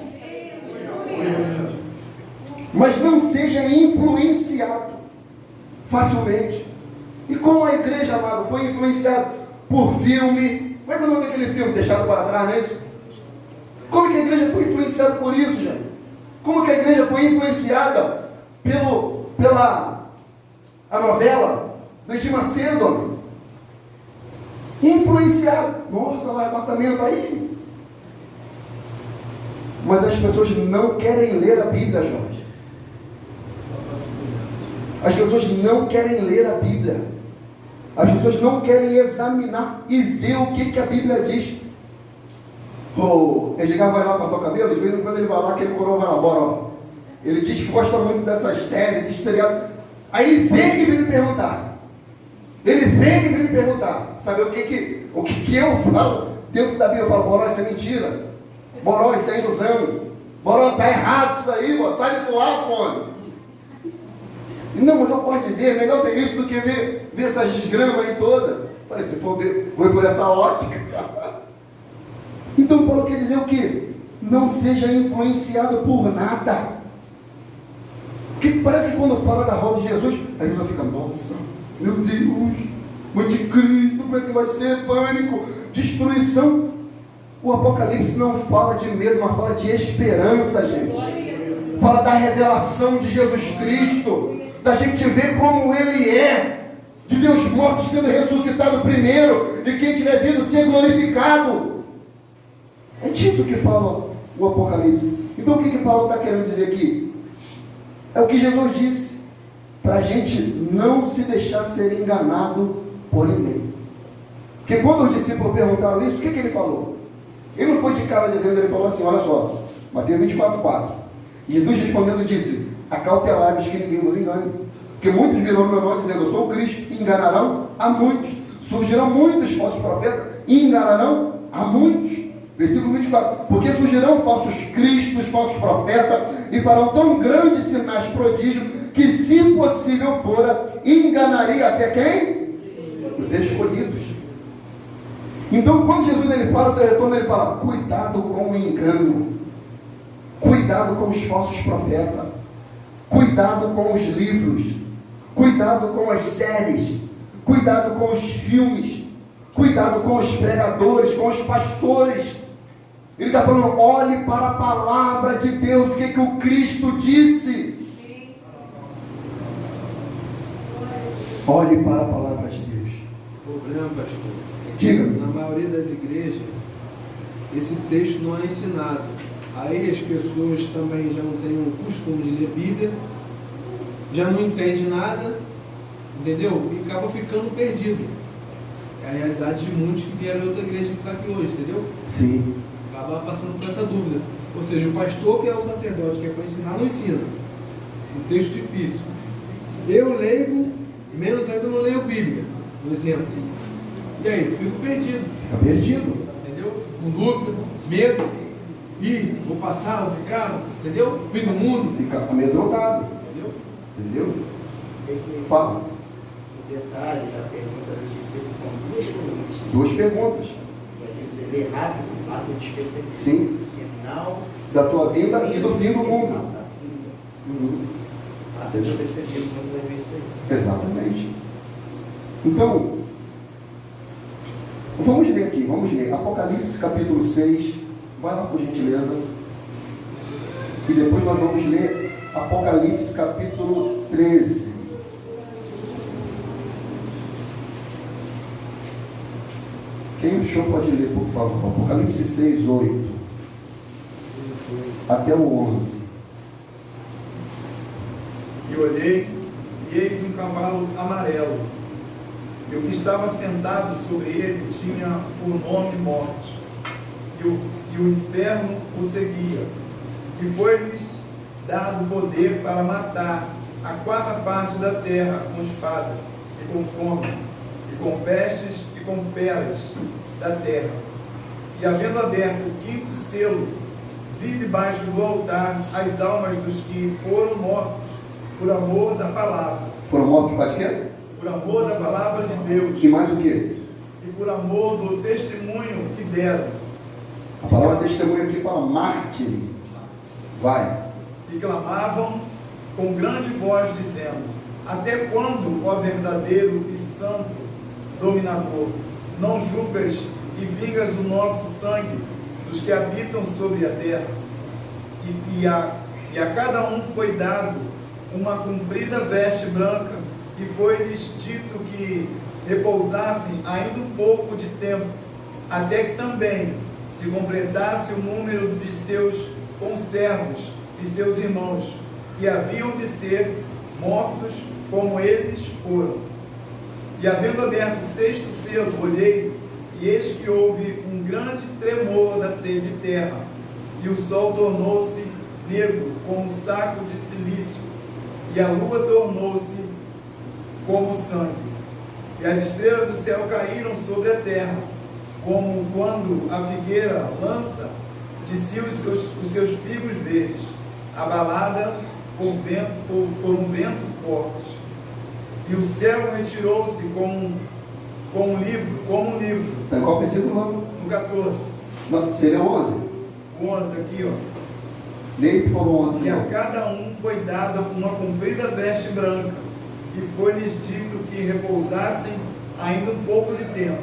Mas não seja influenciado facilmente. E como a igreja, amado, foi influenciada por filme, como é que é o nome daquele filme? Deixado para trás, não é isso? Como é que a igreja foi influenciada por isso, gente? Como que a igreja foi influenciada pela a novela do Edir Macedo, amigo? Influenciado. Nossa, o arrebatamento aí. Mas as pessoas não querem ler a Bíblia, Jorge. As pessoas não querem ler a Bíblia. As pessoas não querem examinar e ver o que a Bíblia diz. Edgar vai lá para o cabelo, de vez em quando ele vai lá, aquele coroa vai na bola. Ele diz que gosta muito dessas séries, esses seriados. Aí ele vem e vem me perguntar. Sabe o que eu falo dentro da Bíblia? Eu falo: Boró, isso é mentira. Boró, isso é ilusão. Boró, está errado isso aí, Boró. Sai desse lado, fone. Não, mas eu posso ver, melhor ver isso do que ver essas desgramas aí todas. Falei: se for ver, vou por essa ótica. Então Paulo quer dizer o quê? Não seja influenciado por nada. Porque parece que quando fala da volta de Jesus, a pessoa fica: nossa, meu Deus, o anticristo, como é que vai ser? Pânico, destruição. O Apocalipse não fala de medo, mas fala de esperança, gente. Fala da revelação de Jesus Cristo, da gente ver como Ele é, de ver os mortos sendo ressuscitados primeiro, de quem tiver vindo ser glorificado. É disso que fala o Apocalipse. Então o que Paulo está querendo dizer aqui? É o que Jesus disse, para a gente não se deixar ser enganado por ninguém. Porque quando os discípulos perguntaram isso, o que ele falou? Ele não foi de cara dizendo, ele falou assim: olha só, Mateus 24:4. Jesus respondendo disse: acautelai-vos que ninguém vos engane. Porque muitos virão no meu nome dizendo, eu sou o Cristo, e enganarão a muitos. Surgirão muitos falsos profetas, e enganarão a muitos. Versículo 24, porque surgirão falsos cristos, falsos profetas, e farão tão grandes sinais prodígios, que se possível fora, enganaria até quem? Os escolhidos. Então, quando Jesus ele fala, o seu retorno, ele fala, cuidado com o engano, cuidado com os falsos profetas, cuidado com os livros, cuidado com as séries, cuidado com os filmes, cuidado com os pregadores, com os pastores. Ele está falando, olhe para a palavra de Deus, o que o Cristo disse. Olhe para a palavra de Deus. O problema, pastor, Diga. na maioria das igrejas, esse texto não é ensinado. Aí as pessoas também já não têm o costume de ler Bíblia, já não entendem nada, entendeu? E acaba ficando perdido. É a realidade de muitos que vieram de outra igreja que está aqui hoje, entendeu? Sim. Acaba passando por essa dúvida. Ou seja, o pastor que é o sacerdote, que é para ensinar, não ensina. Um texto difícil. Eu leigo, menos ainda não leio Bíblia, por exemplo. E aí, eu fico perdido. Fica perdido. Entendeu? Com dúvida, medo. E vou passar, vou ficar, entendeu? Fim do mundo. Fica amedrontado. Entendeu? Entendeu? Tem que Fala. o detalhe da pergunta do discípulo são duas perguntas. Duas perguntas. Você lê rápido, passa despercebido. Sim. Sinal Da tua vinda e do fim do sinal mundo. da vinda. Uhum. Passa despercebido quando vai ver isso aí. Exatamente. Então, vamos ler aqui, vamos ler. Apocalipse capítulo 6. Vai lá por gentileza. E depois nós vamos ler Apocalipse capítulo 13. Quem achou pode ler, por favor. Apocalipse 6, 8. Até o 11. E olhei, e eis um cavalo amarelo, e o que estava sentado sobre ele tinha o nome Morte, e o inferno o seguia, e foi-lhes dado poder para matar a quarta parte da terra com espada, e com fome, e com pestes, e com feras da terra. E havendo aberto o quinto selo, vi debaixo do altar as almas dos que foram mortos por amor da palavra. Foram mortos para quê? Por amor da palavra de Deus. E mais o quê? E por amor do testemunho que deram. A palavra testemunho aqui fala mártir. Vai. E clamavam com grande voz, dizendo: até quando, ó verdadeiro e santo dominador, não julgas e vingas o nosso sangue dos que habitam sobre a terra? E a cada um foi dado uma comprida veste branca, e foi-lhes dito que repousassem ainda um pouco de tempo, até que também se completasse o número de seus conservos e seus irmãos, que haviam de ser mortos como eles foram. E havendo aberto o sexto selo, olhei, e eis que houve um grande tremor de terra, e o sol tornou-se negro como um saco de silício, e a lua tornou-se como sangue, e as estrelas do céu caíram sobre a terra, como quando a figueira lança de si os seus figos verdes, abalada por um vento forte. E o céu retirou-se como um livro. Está em qual versículo? No 14. Não, seria 11. 11 aqui, ó. Leia, por favor, 11. E a cada um foi dada uma comprida veste branca, e foi-lhes dito que repousassem ainda um pouco de tempo,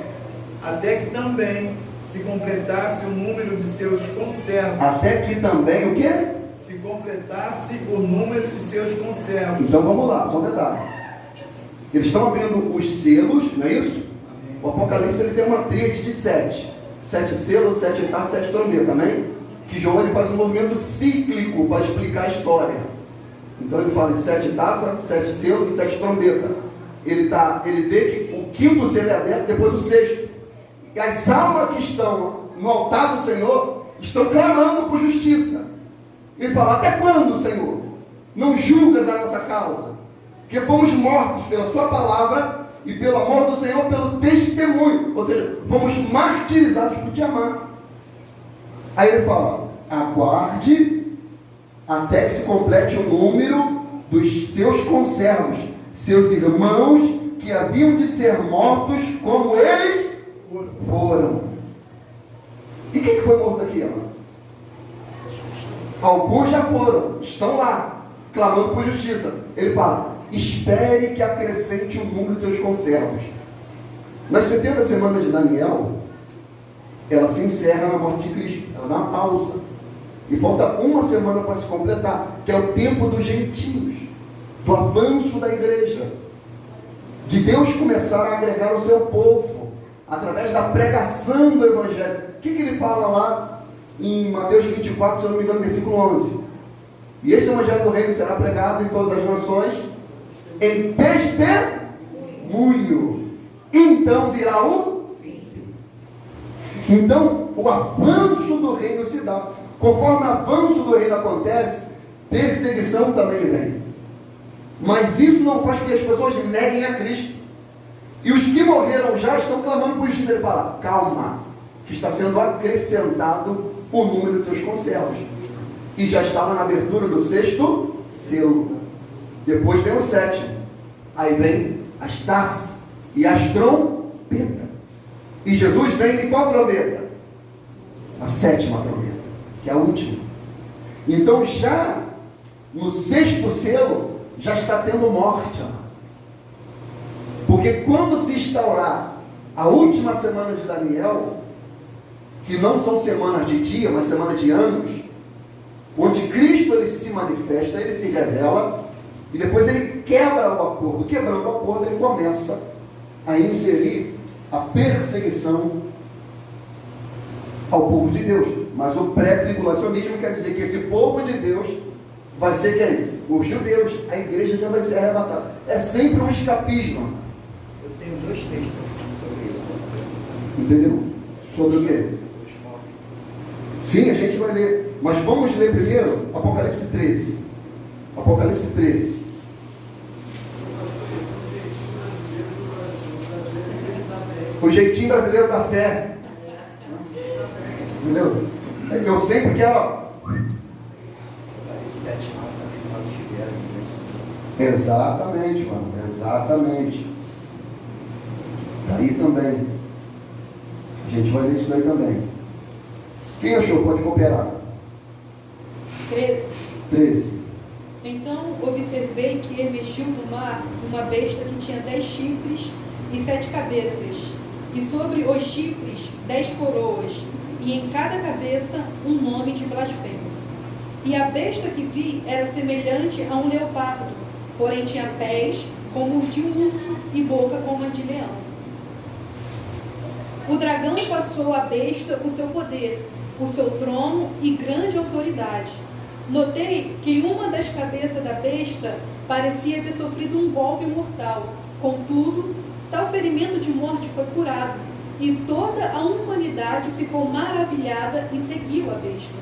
até que também se completasse o número de seus conservos. Até que também o quê? Se completasse o número de seus conservos. Então vamos lá, só um detalhe. Eles estão abrindo os selos, não é isso? Amém. O Apocalipse ele tem uma tríade de 7. 7 selos, 7 taças, 7 trombetas, amém? Que João ele faz um movimento cíclico para explicar a história. Então ele fala de 7 taças, 7 selos e 7 trombetas. Ele vê que o quinto selo é aberto, depois o sexto. E as almas que estão no altar do Senhor estão clamando por justiça. Ele fala: até quando, Senhor? Não julgas a nossa causa? Porque fomos mortos pela sua palavra e pelo amor do Senhor, pelo testemunho. Ou seja, fomos martirizados por te amar. Aí ele fala, aguarde até que se complete o número dos seus conservos, seus irmãos que haviam de ser mortos como eles foram. E quem que foi morto aqui, amado? Alguns já foram, estão lá, clamando por justiça. Ele fala, espere que acrescente o número de seus conservos. Nas 70 semanas de Daniel, ela se encerra na morte de Cristo, ela dá uma pausa. E falta uma semana para se completar, que é o tempo dos gentios, do avanço da igreja, de Deus começar a agregar o seu povo, através da pregação do Evangelho. O que ele fala lá em Mateus 24, se eu não me engano, versículo 11? E esse Evangelho do Reino será pregado em todas as nações, em testemunho. Então virá o fim. Então, o avanço do reino se dá. Conforme o avanço do reino acontece, perseguição também vem. Mas isso não faz com que as pessoas neguem a Cristo. E os que morreram já estão clamando por justiça. Ele fala, calma, que está sendo acrescentado o número de seus conservos. E já estava na abertura do 6º selo. Depois vem o 7º. Aí vem as taças e as trompetas. E Jesus vem de qual trombeta? A 7ª trombeta, que é a última. Então já no 6º selo, já está tendo morte, amado. Porque quando se instaurar a última semana de Daniel, que não são semanas de dia, mas semanas de anos, onde Cristo ele se manifesta, ele se revela, e depois ele quebra o acordo. Quebrando o acordo, ele começa a inserir a perseguição ao povo de Deus. Mas o pré-tribulacionismo quer dizer que esse povo de Deus vai ser quem? Os judeus. A igreja já vai ser arrebatada. É sempre um escapismo. Eu tenho 2 textos sobre isso. Entendeu? Sobre o quê? Sim, a gente vai ler. Mas vamos ler primeiro Apocalipse 13. Apocalipse 13. O jeitinho brasileiro da fé. Entendeu? Eu sempre quero. O 7 também fala de guerra. Exatamente, mano. Exatamente. Daí também. A gente vai ler isso daí também. Quem achou? Pode cooperar. 13. Então observei que emergiu do mar uma besta que tinha 10 chifres e 7 cabeças, e sobre os chifres 10 coroas, e em cada cabeça um nome de blasfêmia. E a besta que vi era semelhante a um leopardo, porém tinha pés como os de um urso e boca como a de leão. O dragão passou à besta o seu poder, o seu trono e grande autoridade. Notei que uma das cabeças da besta parecia ter sofrido um golpe mortal. Contudo, tal ferimento de morte foi curado, e toda a humanidade ficou maravilhada e seguiu a besta.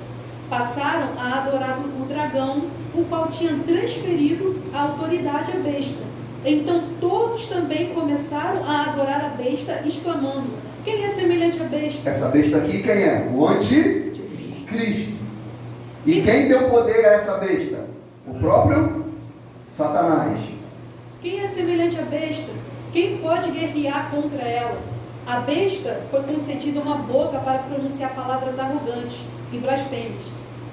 Passaram a adorar o dragão, o qual tinha transferido a autoridade à besta. Então todos também começaram a adorar a besta, exclamando, quem é semelhante à besta? Essa besta aqui quem é? O anticristo. E quem deu poder a essa besta? O próprio Satanás. Quem é semelhante à besta? Quem pode guerrear contra ela? A besta foi concedida uma boca para pronunciar palavras arrogantes e blasfêmias,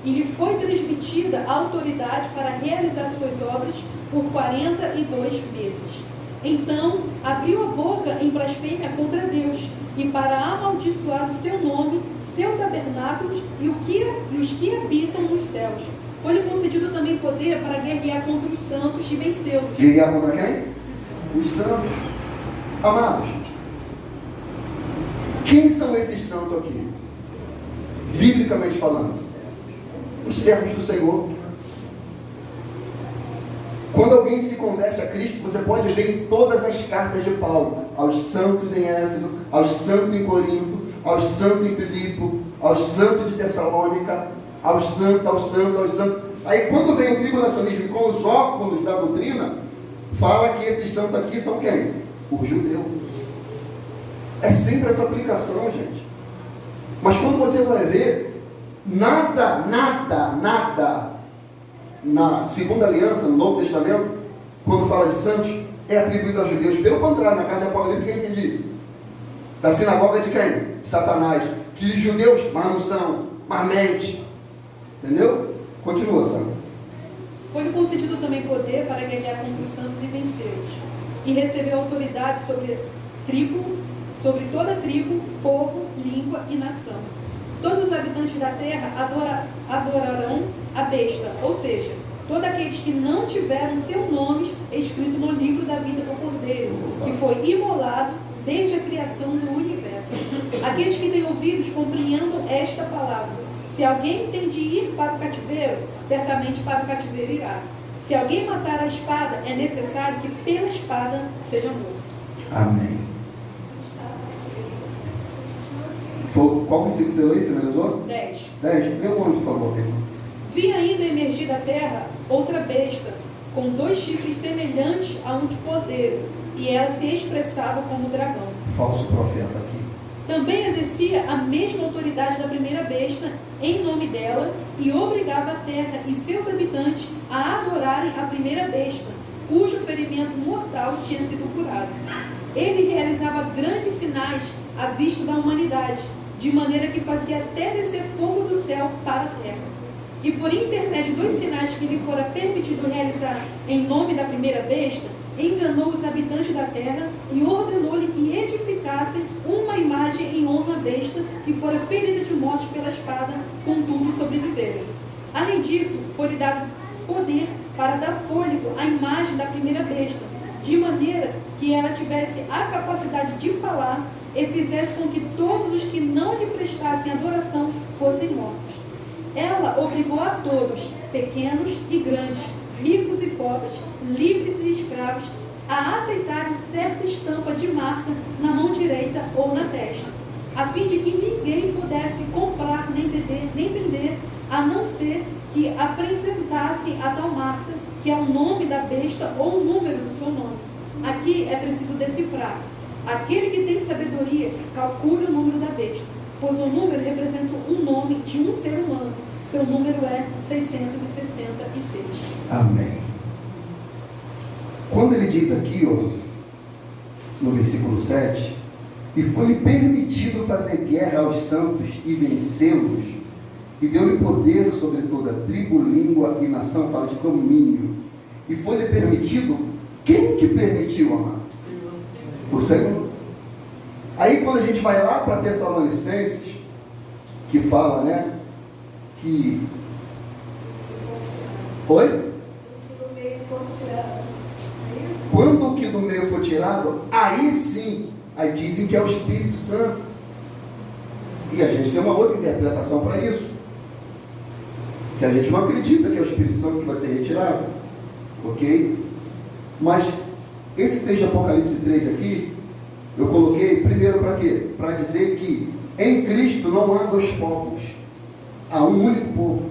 e lhe foi transmitida a autoridade para realizar suas obras por 42 meses. Então abriu a boca em blasfêmia contra Deus, e para amaldiçoar o seu nome, seu tabernáculo e os que habitam nos céus. Foi-lhe concedido também poder para guerrear contra os santos e vencê-los. Guerrear contra quem? Os santos. Amados, quem são esses santos aqui? Biblicamente falando, os servos do Senhor. Quando alguém se converte a Cristo, você pode ver em todas as cartas de Paulo, aos santos em Éfeso, aos santos em Corinto, aos santos em Filipe, aos santos de Tessalônica, aos santos. Aí quando vem o tribulacionismo com os óculos da doutrina, fala que esses santos aqui são quem? O judeu. É sempre essa aplicação, gente. Mas quando você vai ver, nada na segunda aliança, no Novo Testamento, quando fala de santos, é atribuído aos judeus. Pelo contrário, na carta de Apocalipse, quem que diz? Da sinagoga de quem? De Satanás. Que de judeus, mas não são, mas mente. Entendeu? Continua, Sandra. Foi-lhe concedido também poder para guerrear contra os santos e vencê-los. E recebeu autoridade sobre toda tribo, povo, língua e nação. Todos os habitantes da terra adorarão a besta, ou seja, todos aqueles que não tiveram seu nome escrito no livro da vida do Cordeiro, que foi imolado desde a criação do universo. Aqueles que têm ouvidos compreendam esta palavra. Se alguém tem de ir para o cativeiro, certamente para o cativeiro irá. Se alguém matar a espada, é necessário que pela espada seja morto. Amém. Qual versículo você leu aí? Finalizou? 10. 10. Lê o 11, por favor, irmão. Vi ainda emergir da terra outra besta, com 2 chifres semelhantes a um de cordeiro, e ela se expressava como dragão. Falso profeta aqui. Também exercia a mesma autoridade da primeira besta em nome dela, e obrigava a terra e seus habitantes a adorarem a primeira besta, cujo ferimento mortal tinha sido curado. Ele realizava grandes sinais à vista da humanidade, de maneira que fazia até descer fogo do céu para a terra. E por intermédio dos sinais que lhe fora permitido realizar em nome da primeira besta, enganou os habitantes da terra e ordenou-lhe que edificassem uma imagem em honra à besta que fora ferida de morte pela espada, contudo sobreviveram. Além disso, foi-lhe dado poder para dar fôlego à imagem da primeira besta, de maneira que ela tivesse a capacidade de falar e fizesse com que todos os que não lhe prestassem adoração fossem mortos. Ela obrigou a todos, pequenos e grandes, ricos e pobres, livres e escravos, a aceitarem certa estampa de marca na mão direita ou na testa, a fim de que ninguém pudesse comprar nem vender, a não ser que apresentasse a tal marca, que é o nome da besta ou o número do seu nome. Aqui é preciso decifrar. Aquele que tem sabedoria, calcule o número da besta, pois o número representa um nome de um ser humano. Seu número é 666. Amém. Quando ele diz aqui, no versículo 7, e foi-lhe permitido fazer guerra aos santos e vencê-los, e deu-lhe poder sobre toda tribo, língua e nação, fala de domínio. E foi-lhe permitido, quem que permitiu, amado? O Senhor. Aí quando a gente vai lá para Tessalonicenses, que fala, né, que... Oi? Quando o que do meio for tirado, aí sim, aí dizem que é o Espírito Santo. E a gente tem uma outra interpretação para isso, que a gente não acredita que é o Espírito Santo que vai ser retirado, ok? Mas esse texto de Apocalipse 3 aqui, eu coloquei primeiro para quê? Para dizer que em Cristo não há 2 povos, há um único povo.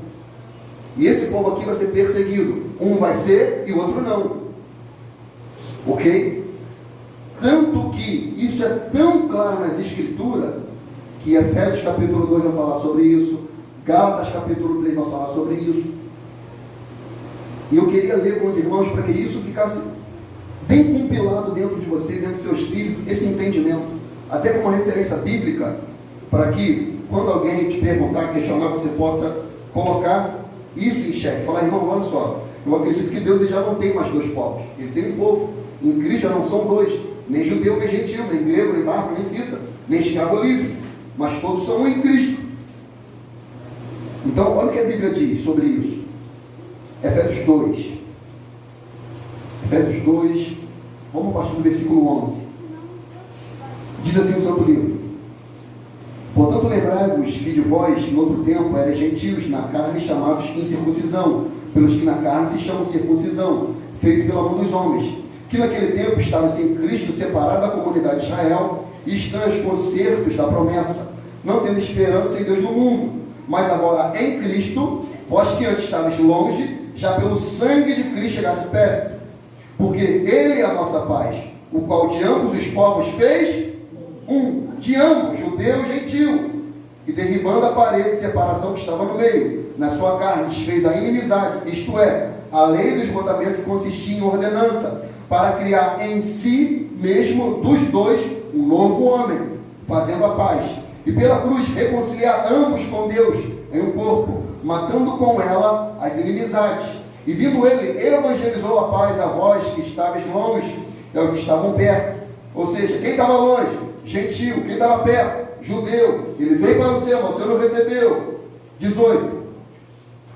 E esse povo aqui vai ser perseguido. Um vai ser e o outro não. Ok? Tanto que isso é tão claro nas Escrituras, que Efésios capítulo 2 vai falar sobre isso, Gálatas capítulo 3 vai falar sobre isso. E eu queria ler com os irmãos para que isso ficasse bem compilado dentro de você, dentro do seu espírito, esse entendimento, até como uma referência bíblica, para que quando alguém te perguntar, questionar, você possa colocar isso em xeque, falar: irmão, olha só, eu acredito que Deus já não tem mais 2 povos, ele tem um povo, em Cristo já não são 2, nem judeu nem gentil, nem grego, nem bárbaro, nem cita, nem escravo livre, mas todos são um em Cristo. Então olha o que a Bíblia diz sobre isso. Efésios 2, vamos a partir do versículo 11. Diz assim o Santo Livro: portanto lembrai-vos que de vós, no outro tempo, erais gentios na carne, chamados incircuncisão, pelos que na carne se chamam circuncisão, feito pela mão dos homens, que naquele tempo estavam sem Cristo, separados da comunidade de Israel, e estranhos concertos da promessa, não tendo esperança em Deus no mundo. Mas agora em Cristo, vós que antes estavais longe, já pelo sangue de Cristo chegaste perto. Porque ele é a nossa paz, o qual de ambos os povos fez um, de ambos, judeu e gentil, e derribando a parede de separação que estava no meio, na sua carne, desfez a inimizade, isto é, a lei dos mandamentos consistia em ordenança, para criar em si mesmo dos dois um novo homem, fazendo a paz, e pela cruz reconciliar ambos com Deus em um corpo, matando com ela as inimizades. E vindo ele, evangelizou a paz a vós que estáveis longe, e aos que estavam perto. Ou seja, quem estava longe? Gentil. Quem estava perto? Judeu. Ele veio para você, mas você não recebeu. 18.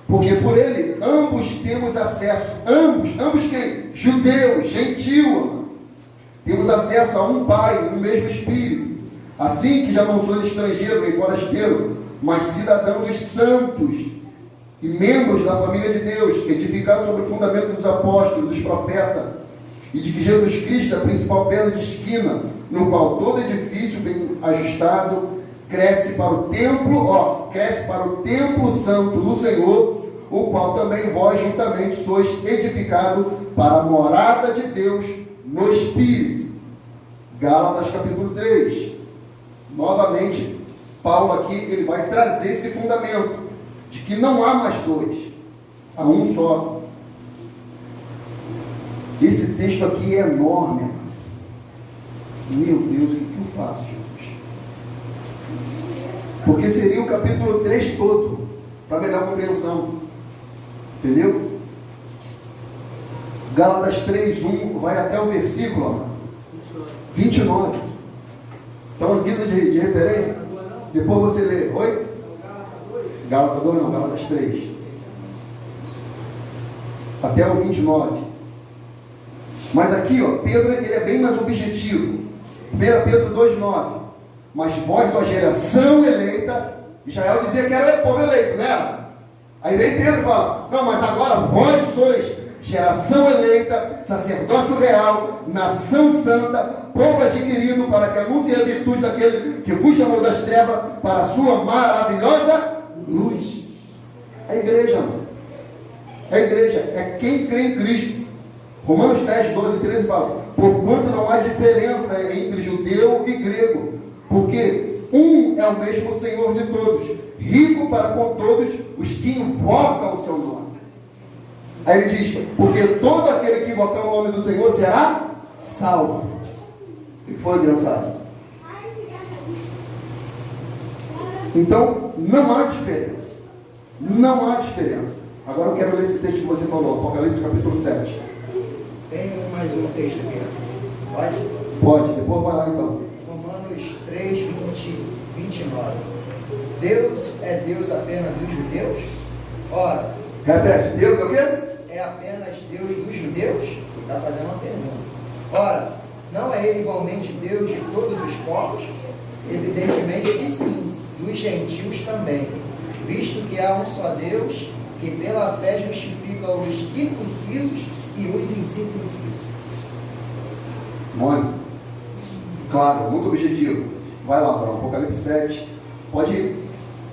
Porque por ele, ambos temos acesso. Ambos quem? Judeu, gentil. Temos acesso a um Pai, no mesmo Espírito. Assim que já não sois estrangeiro nem forasteiro, mas cidadão dos santos e membros da família de Deus, edificados sobre o fundamento dos apóstolos, dos profetas, e de que Jesus Cristo é a principal pedra de esquina, no qual todo edifício bem ajustado cresce para o templo santo no Senhor, o qual também vós juntamente sois edificado para a morada de Deus no Espírito. Gálatas capítulo 3. Novamente, Paulo aqui ele vai trazer esse fundamento de que não há mais dois, há um só. Esse texto aqui é enorme, mano. Meu Deus, o que eu faço, Jesus? Porque seria o capítulo 3 todo, para melhor compreensão. Entendeu? Gálatas 3:1 vai até o versículo 29. Então, guisa de referência, depois você lê. Oi? Gálatas 2 não, Gálatas 3. Até o 29. Mas aqui, Pedro, ele é bem mais objetivo. 1 Pedro 2:9. Mas vós, sua geração eleita, Israel dizia que era o povo eleito, não era? Aí vem Pedro e fala, não, mas agora vós sois geração eleita, sacerdócio real, nação santa, povo adquirido, para que anuncie a virtude daquele que vos chamou das trevas para a sua maravilhosa luz. A igreja, a igreja é quem crê em Cristo. Romanos 10, 12 e 13 fala, porquanto não há diferença entre judeu e grego, porque um é o mesmo Senhor de todos, rico para com todos os que invocam o seu nome. Aí ele diz, porque todo aquele que invocar o nome do Senhor será salvo. O que foi, criançada? Então, não há diferença. Não há diferença. Agora eu quero ler esse texto que você falou, Apocalipse capítulo 7. Tem mais um texto aqui. Pode? Pode, depois vai lá então. Romanos 3, 29. Deus é Deus apenas dos judeus? Ora, Repete, Deus é o quê? é apenas Deus dos judeus? Ele está fazendo uma pergunta. Ora, não é Ele igualmente Deus de todos os povos? Evidentemente que sim, dos gentios também, visto que há um só Deus, que pela fé justifica os circuncisos e os incircuncisos. Mônica. Claro, muito objetivo. Vai lá, Bruno, Apocalipse 7. Pode ir.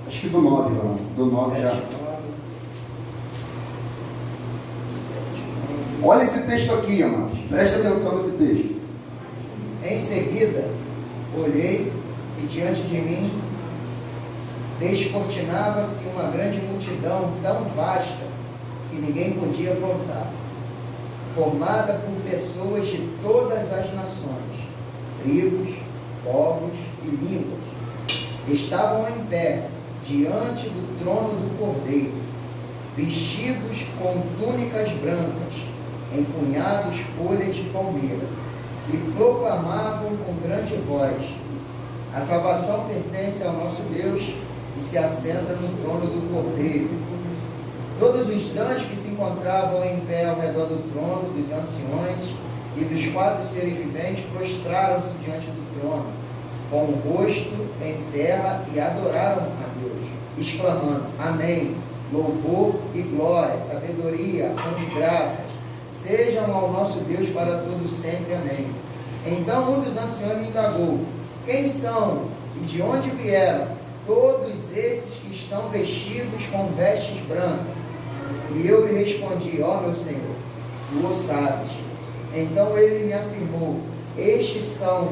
Acho que do 9, Bruno. Do 9 já. Olha esse texto aqui, amados. Preste atenção nesse texto. Em seguida, olhei e diante de mim descortinava-se uma grande multidão tão vasta que ninguém podia contar, formada por pessoas de todas as nações, tribos, povos e línguas. Estavam em pé diante do trono do Cordeiro, vestidos com túnicas brancas, empunhados folhas de palmeira, e proclamavam com grande voz: a salvação pertence ao nosso Deus e se assenta no trono do Cordeiro. Todos os anjos que se encontravam em pé ao redor do trono, dos anciões e dos 4 seres viventes, prostraram-se diante do trono, com o rosto em terra, e adoraram a Deus, exclamando: Amém, louvor e glória, sabedoria, ação de graças, sejam ao nosso Deus para todos sempre. Amém. Então um dos anciões me indagou: quem são e de onde vieram todos esses que estão vestidos com vestes brancas? E eu lhe respondi: ó meu Senhor, tu o sabes. Então ele me afirmou: estes são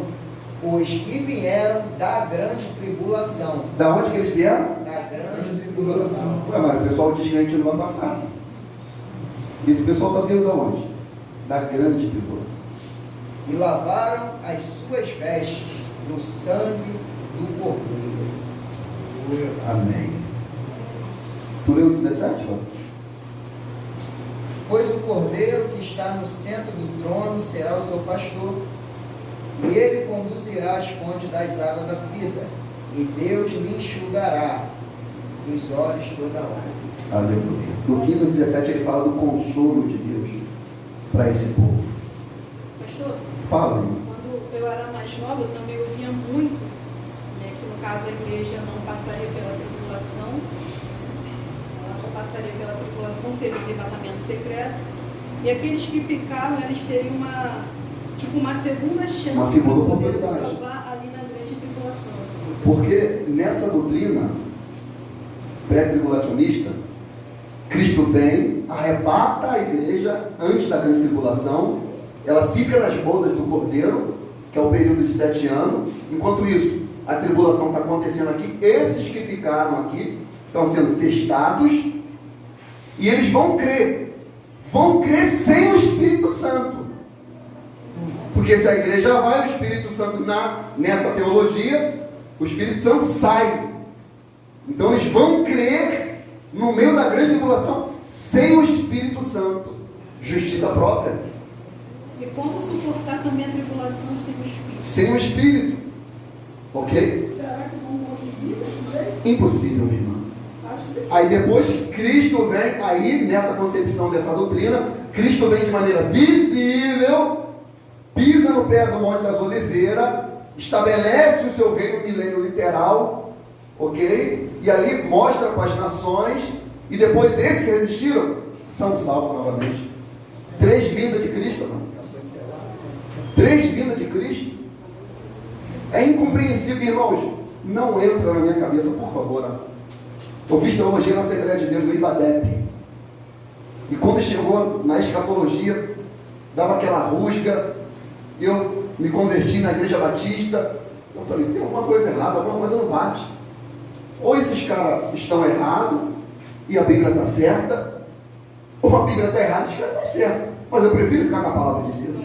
os que vieram da grande tribulação. Da onde que eles vieram? Da grande tribulação. Ué, mas o pessoal diz que a gente não vai passar. Esse pessoal está vindo da onde? Da grande tribulação. E lavaram as suas vestes no sangue do Cordeiro. Amém. Tu leu 17, ó? Pois o Cordeiro que está no centro do trono será o seu pastor, e ele conduzirá as fontes das águas da vida, e Deus lhe enxugará dos olhos toda lágrima. Aleluia. No 15 ao 17 ele fala do consolo de Deus para esse povo. Pastor, Fala, irmão. quando eu era mais nova, eu também ouvia muito, né, que no caso a igreja não passaria pela tribulação, ela não passaria pela tribulação, seria um arrebatamento secreto, e aqueles que ficaram, eles teriam uma segunda chance Uma segunda para poder se oportunidade. salvar ali na grande tribulação. Porque nessa doutrina pré-tribulacionista, Cristo vem, arrebata a igreja antes da grande tribulação, ela fica nas bodas do Cordeiro, que é o período de 7 anos. Enquanto isso, a tribulação está acontecendo aqui. Esses que ficaram aqui estão sendo testados e eles vão crer sem o Espírito Santo. Porque se a igreja vai, o Espírito Santo nessa teologia, o Espírito Santo sai. Então eles vão crer no meio da grande tribulação sem o Espírito Santo. Justiça própria. E como suportar também a tribulação sem o Espírito? Sem o Espírito. Ok? Será que vão conseguir desse jeito? Impossível, minha irmã. Acho que Aí depois Cristo vem, aí nessa concepção dessa doutrina, Cristo vem de maneira visível, pisa no pé do Monte das Oliveiras, estabelece o seu reino milênio literal, ok? E ali mostra para as nações, e depois esses que resistiram são salvos novamente. 3 vindas de Cristo, mano. 3 vindas de Cristo. É incompreensível, irmãos. Não entra na minha cabeça, por favor. Eu fiz teologia na Assembleia de Deus no IBADEP. E quando chegou na escatologia, dava aquela rusga. Eu me converti na Igreja Batista. Eu falei, tem alguma coisa errada, alguma coisa não bate. Ou esses caras estão errados e a Bíblia está certa, ou a Bíblia está errada e esses caras estão certos. Mas eu prefiro ficar com a palavra de Deus.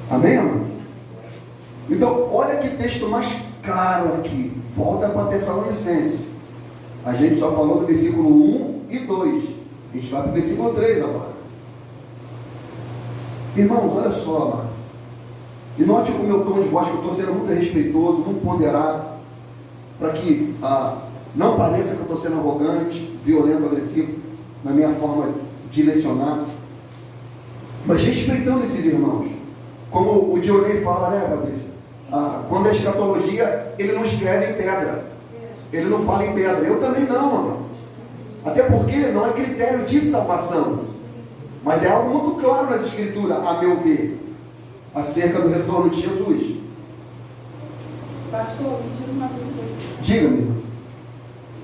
Amém, amém? Então, olha que texto mais claro aqui. Volta para Tessalonicenses. A gente só falou do versículo 1 e 2. A gente vai para o versículo 3 agora. Irmãos, olha só, amado. E note o meu tom de voz, que eu estou sendo muito respeitoso, muito ponderado, para que não pareça que eu estou sendo arrogante, violento, agressivo, na minha forma de lecionar. Mas respeitando esses irmãos. Como o Dionei fala, né, Patrícia? Quando é escatologia, ele não escreve em pedra. Ele não fala em pedra. Eu também não, mano. Até porque não é critério de salvação. Mas é algo muito claro nas escrituras, a meu ver, acerca do retorno de Jesus. Pastor, me tira uma dúvida. Diga-me.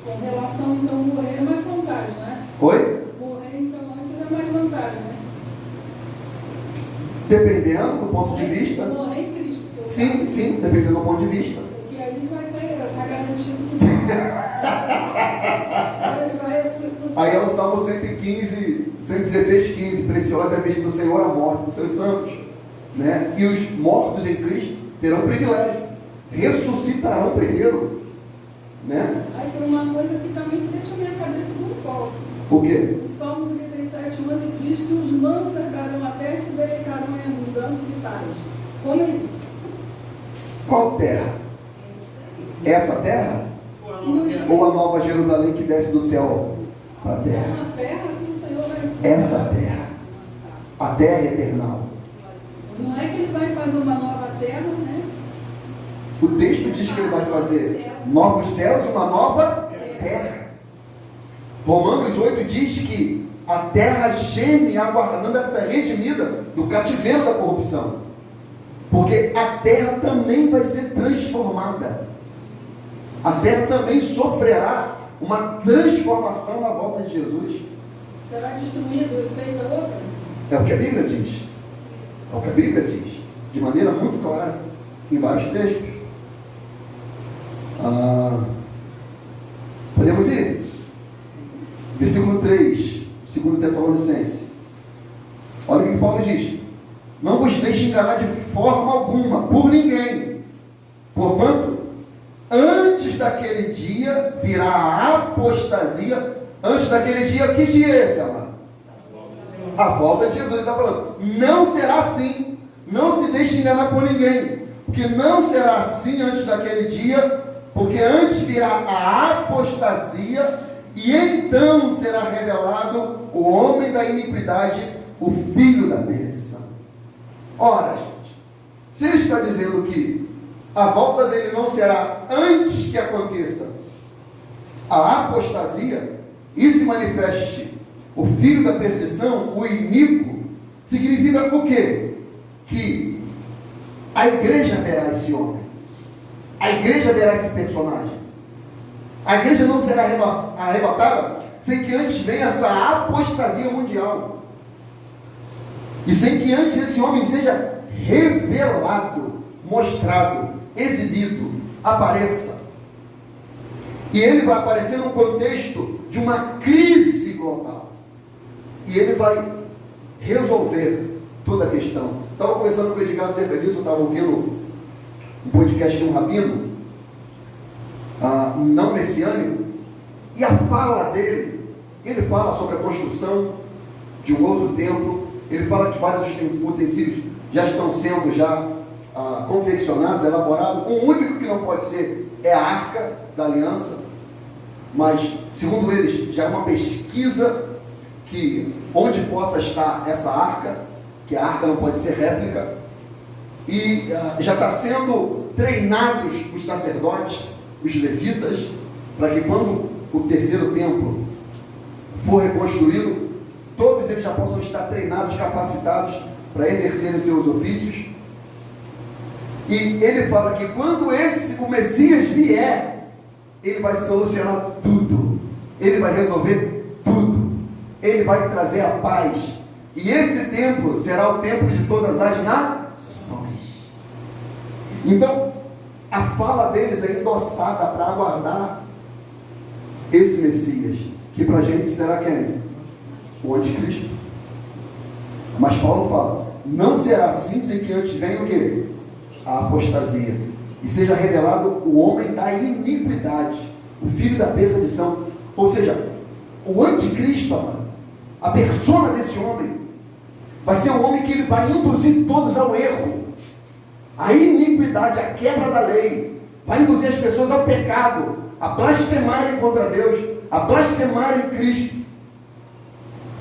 Com relação, então, morrer é mais vantagem, né? Oi? Morrer, então, antes é mais vantagem, né? Dependendo do ponto de vista. Morrer em Cristo. que eu Sim, falo. sim, dependendo do ponto de vista. Porque aí vai estar garantido tudo. Aí é o Salmo 115, 116, 15. Preciosa é a vez do Senhor a morte dos seus santos. Né? E os mortos em Cristo terão privilégio. Ressuscitarão primeiro. Né? Aí tem uma coisa que também deixa a minha cabeça muito forte. O quê? O Salmo 37, 11 diz que os mansos herdarão a terra e se deleitarão em abundância de paz. Como é isso? Qual terra? Essa terra? Ou a nova Jerusalém que desce do céu para a É terra? uma terra que o Senhor vai... Essa terra. A terra eternal. Não é que ele vai fazer uma nova terra, né? O texto diz que ele vai fazer novos céus e uma nova terra. Romanos 8 diz que a terra geme aguardando a ser redimida do cativeiro da corrupção. Porque a terra também vai ser transformada. A terra também sofrerá uma transformação na volta de Jesus. Será destruído e feita outra? É o que a Bíblia diz. É o que a Bíblia diz. De maneira muito clara, em vários textos. Podemos ir? Versículo 3, 2 Tessalonicenses. Olha o que Paulo diz. Não vos deixe enganar de forma alguma, por ninguém. Porquanto, antes daquele dia virá a apostasia. Antes daquele dia, que dia é esse, amado? A volta de Jesus. Ele está falando, não será assim. Não se deixe enganar por ninguém. Porque não será assim antes daquele dia, porque antes virá a apostasia, e então será revelado o homem da iniquidade, o filho da perdição. Ora, gente, se ele está dizendo que a volta dele não será antes que aconteça a apostasia, e se manifeste o filho da perdição, o iníquo, significa o quê? Que a igreja verá esse homem, a igreja verá esse personagem. A igreja não será arrebatada sem que antes venha essa apostasia mundial, e sem que antes esse homem seja revelado, mostrado, exibido, apareça. E ele vai aparecer num contexto de uma crise global, e ele vai resolver toda a questão. Estava conversando com o Edgar acerca disso. Eu estava ouvindo um podcast de um rabino não messiânico, e a fala dele, ele fala sobre a construção de um outro templo. Ele fala que vários utensílios já estão sendo confeccionados, elaborados. O único que não pode ser é a Arca da Aliança, mas segundo eles já é uma pesquisa que onde possa estar essa arca, que a arca não pode ser réplica, e já está sendo treinados os sacerdotes, os levitas, para que quando o terceiro templo for reconstruído, todos eles já possam estar treinados, capacitados para exercerem os seus ofícios. E ele fala que quando o Messias vier, ele vai solucionar tudo, ele vai resolver tudo, ele vai trazer a paz, e esse templo será o templo de todas as nações. Então, a fala deles é endossada para aguardar esse Messias, que para a gente será quem? O anticristo. Mas Paulo fala, não será assim sem que antes venha o quê? A apostasia, e seja revelado o homem da iniquidade, o filho da perdição. Ou seja, o anticristo, a persona desse homem, vai ser um homem que ele vai induzir todos ao erro, a iniquidade, a quebra da lei, vai induzir as pessoas ao pecado, a blasfemarem contra Deus, a blasfemarem Cristo,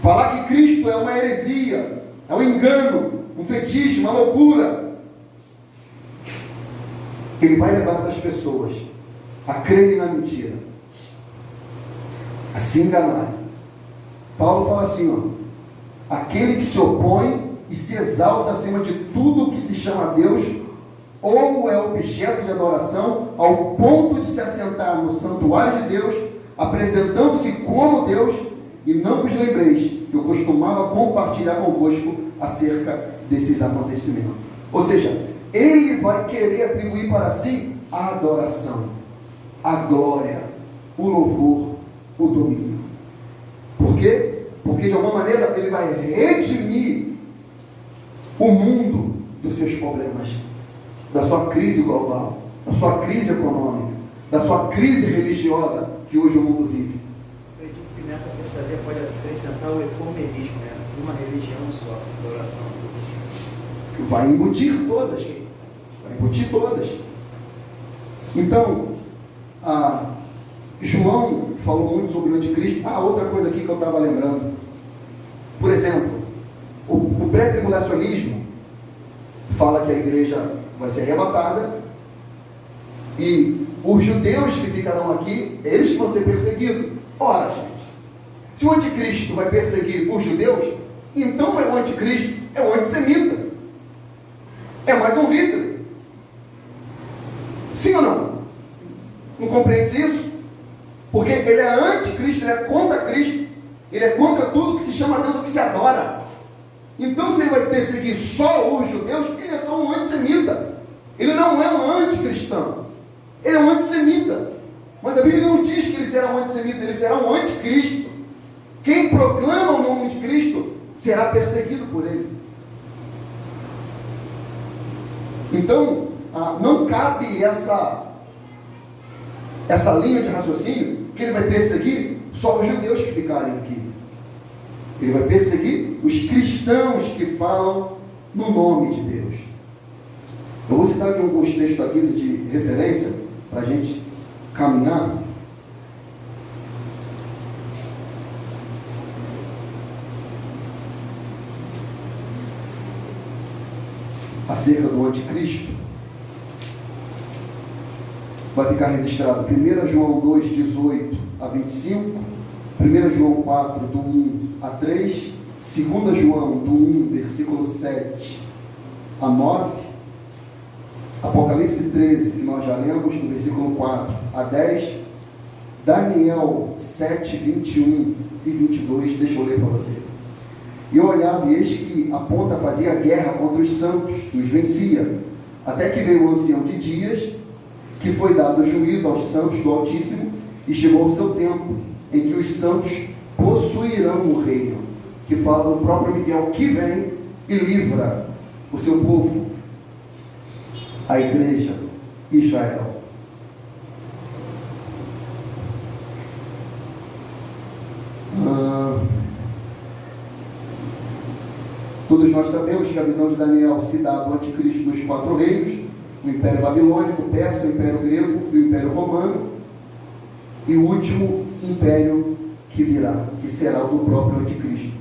falar que Cristo é uma heresia, é um engano, um fetiche, uma loucura. Ele vai levar essas pessoas a crerem na mentira, a se enganarem. Paulo fala assim, aquele que se opõe e se exalta acima de tudo que se chama Deus, ou é objeto de adoração, ao ponto de se assentar no santuário de Deus, apresentando-se como Deus, e não vos lembreis que eu costumava compartilhar convosco acerca desses acontecimentos. Ou seja, ele vai querer atribuir para si a adoração, a glória, o louvor, o domínio. Por quê? Porque de alguma maneira ele vai redimir o mundo dos seus problemas, da sua crise global, da sua crise econômica, da sua crise religiosa que hoje o mundo vive. Eu acredito que nessa apostasia pode acrescentar o ecumenismo, né? Uma religião só, adoração. Vai embutir todas. Vai embutir todas. Então, João falou muito sobre o anticristo. Outra coisa aqui que eu estava lembrando. Por exemplo, o pré-tribulacionismo fala que a igreja vai ser arrebatada e os judeus que ficarão aqui, eles vão ser perseguidos. Ora, gente, se o anticristo vai perseguir os judeus, então o anticristo é um antissemita, é mais um Hitler. Sim ou não? Não compreende isso? Porque ele é anticristo, ele é contra Cristo, ele é contra tudo que se chama Deus, o que se adora. Então, se ele vai perseguir só os judeus, ele é só um antissemita. Ele não é um anticristão. Ele é um antissemita. Mas a Bíblia não diz que ele será um antissemita, ele será um anticristo. Quem proclama o nome de Cristo será perseguido por ele. Então, não cabe essa linha de raciocínio que ele vai perseguir só os judeus que ficarem aqui. Ele vai perseguir os cristãos que falam no nome de Deus. Eu vou citar aqui alguns textos aqui de referência para a gente caminhar. Acerca do anticristo. Vai ficar registrado 1 João 2, 18 a 25, 1 João 4, do 1 a 3, 2 João, do 1, versículo 7 a 9, Apocalipse 13, que nós já lemos, no versículo 4 a 10, Daniel 7, 21 e 22, deixa eu ler para você. E eu olhava, e eis que a ponta fazia guerra contra os santos, que os vencia, até que veio o ancião de dias, que foi dado juízo aos santos do Altíssimo, e chegou o seu tempo, em que os santos possuirão o reino, que fala do próprio Miguel, que vem e livra o seu povo, a igreja, Israel. Todos nós sabemos que a visão de Daniel se dá do anticristo dos 4 reinos, o Império Babilônico, o Persa, o Império Grego e o Império Romano, e o último império que virá, que será o do próprio anticristo.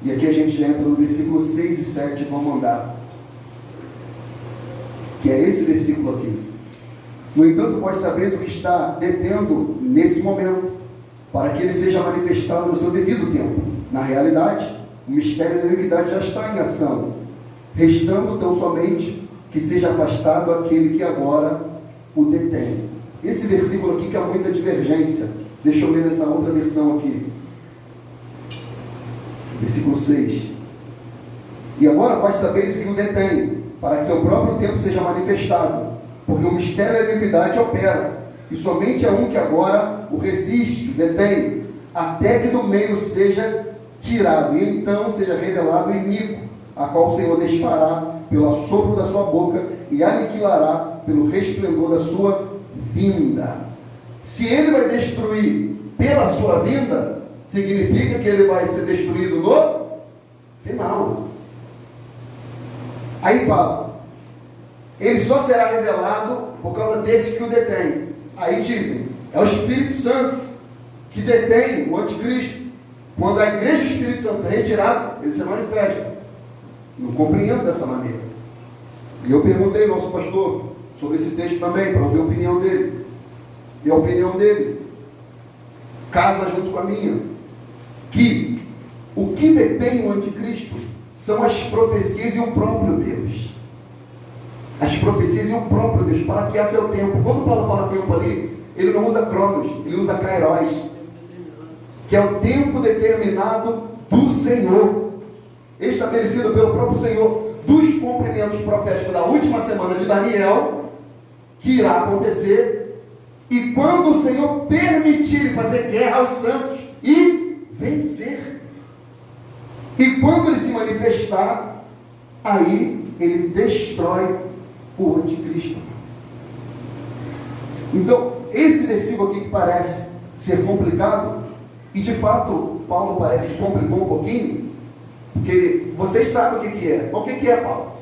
E aqui a gente entra no versículo 6 e 7, vamos andar, que é esse versículo aqui. No entanto, vós sabeis o que está detendo nesse momento, para que ele seja manifestado no seu devido tempo. Na realidade, o mistério da iniquidade já está em ação, restando tão somente que seja afastado aquele que agora o detém. Esse versículo aqui que há muita divergência. Deixa eu ler nessa outra versão aqui. Versículo 6. E agora vós sabeis o que o detém, para que seu próprio tempo seja manifestado, porque o mistério da iniquidade opera, e somente há um que agora o resiste, o detém, até que do meio seja tirado, e então seja revelado o inimigo, a qual o Senhor desfará pelo assopro da sua boca e aniquilará pelo resplendor da sua vinda. Se ele vai destruir pela sua vinda, significa que ele vai ser destruído no final. Aí fala, ele só será revelado por causa desse que o detém. Aí dizem, é o Espírito Santo que detém o anticristo. Quando a igreja do Espírito Santo é retirado, ele se manifesta. Não compreendo dessa maneira. E eu perguntei ao nosso pastor sobre esse texto também, para ouvir a opinião dele. E a opinião dele casa junto com a minha. Que o que detém o anticristo são as profecias e o próprio Deus. As profecias e o próprio Deus, para que a seu tempo. Quando Paulo fala tempo ali, ele não usa cronos, ele usa kairos, que é o tempo determinado do Senhor, estabelecido pelo próprio Senhor, dos cumprimentos proféticos da última semana de Daniel, que irá acontecer, e quando o Senhor permitir fazer guerra aos santos e vencer, e quando ele se manifestar, aí ele destrói o anticristo. Então, esse versículo aqui que parece ser complicado, e de fato Paulo parece que complicou um pouquinho, porque vocês sabem o que é. O que é, Paulo?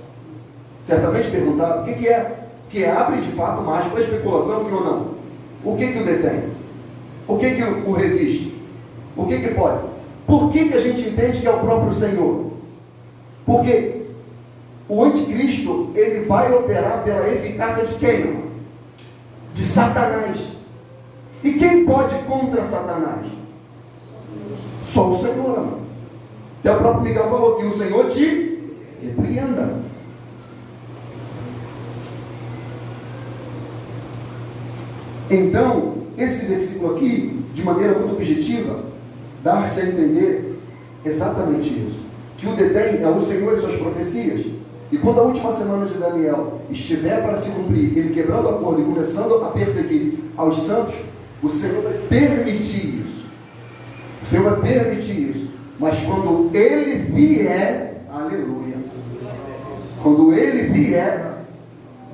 Certamente perguntaram, o que é? Que abre de fato margem para especulação, sim ou não? O que o detém? O que o resiste? O que pode? Por que a gente entende que é o próprio Senhor? Porque o anticristo, ele vai operar pela eficácia de quem? De Satanás. E quem pode contra Satanás? Só o Senhor, amor. Até o próprio Miguel falou que o Senhor te repreenda. Então, esse versículo aqui, de maneira muito objetiva, dá-se a entender exatamente isso. que o detém é o Senhor e suas profecias. E quando a última semana de Daniel estiver para se cumprir, ele quebrando o acordo e começando a perseguir aos santos, o Senhor vai permitir isso. O Senhor vai permitir isso. Mas quando ele vier, aleluia, quando ele vier,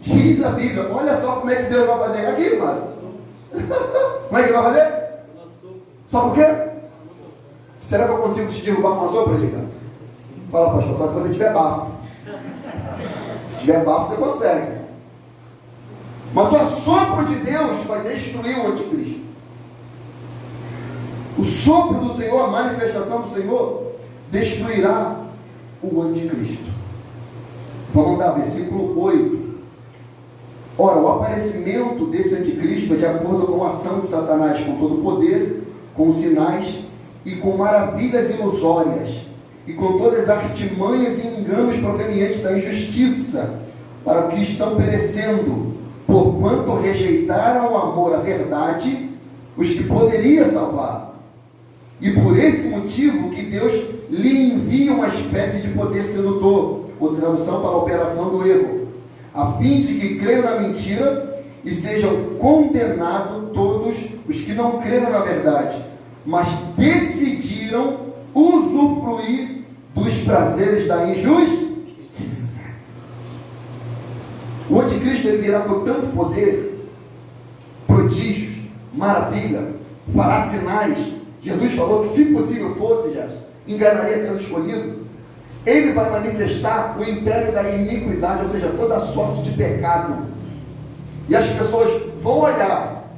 diz a Bíblia, olha só como é que Deus vai fazer aqui, irmão. Como é que ele vai fazer? Só por quê? Será que eu consigo te derrubar com uma sopra, diga? Fala, pastor, só se você tiver bafo. Se tiver bafo, você consegue. Mas o assopro de Deus vai destruir o anticristo. O sopro do Senhor, a manifestação do Senhor, destruirá o anticristo. Vamos lá, versículo 8. Ora, o aparecimento desse anticristo é de acordo com a ação de Satanás, com todo o poder, com os sinais e com maravilhas ilusórias, e com todas as artimanhas e enganos provenientes da injustiça, para os que estão perecendo, porquanto rejeitaram o amor à verdade, os que poderia salvar. E por esse motivo que Deus lhe envia uma espécie de poder sedutor, ou tradução para a operação do erro, a fim de que creiam na mentira e sejam condenados todos os que não creram na verdade, mas decidiram usufruir dos prazeres da injustiça. O anticristo ele virá com tanto poder, prodígios, maravilha, fará sinais. Jesus falou que, se possível fosse, Jefferson, enganaria pelo escolhido. Ele vai manifestar o império da iniquidade, ou seja, toda sorte de pecado. E as pessoas vão olhar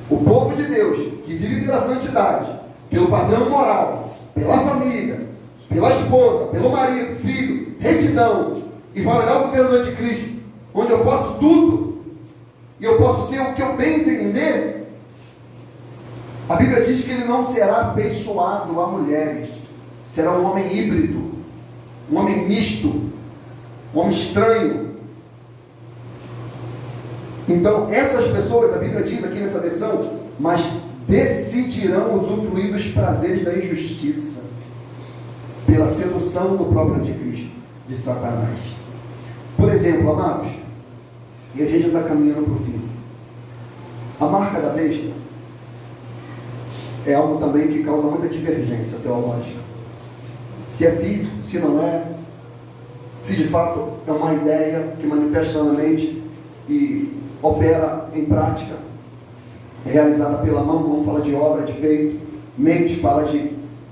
o povo de Deus, que vive pela santidade, pelo padrão moral, pela família, pela esposa, pelo marido, filho, retidão, e vai olhar o governo do anticristo, onde eu posso tudo, e eu posso ser o que eu bem entender. A Bíblia diz que ele não será afeiçoado a mulheres, será um homem híbrido, um homem misto, um homem estranho. Então, essas pessoas, a Bíblia diz aqui nessa versão, mas decidirão usufruir dos prazeres da injustiça, pela sedução do próprio anticristo, de Satanás. Por exemplo, amados, e a gente já está caminhando para o fim, a marca da besta é algo também que causa muita divergência teológica. Se é físico, se não é, se de fato é uma ideia que manifesta na mente e opera em prática, realizada pela mão. Mão fala de obra, de feito, mente fala de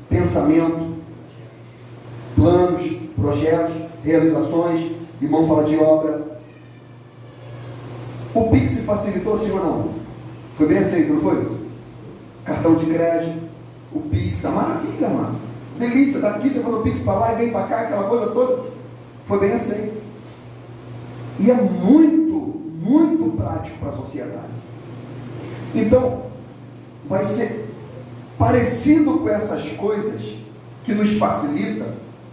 pensamento, planos, projetos, realizações, e mão fala de obra. O Pix facilitou, sim ou não? Foi bem aceito, não foi? Cartão de crédito, o Pix, a maravilha, mano. Delícia, daqui você faz o Pix para lá e vem para cá, aquela coisa toda. Foi bem aceito. E é muito, muito prático para a sociedade. Então, vai ser parecido com essas coisas que nos facilita,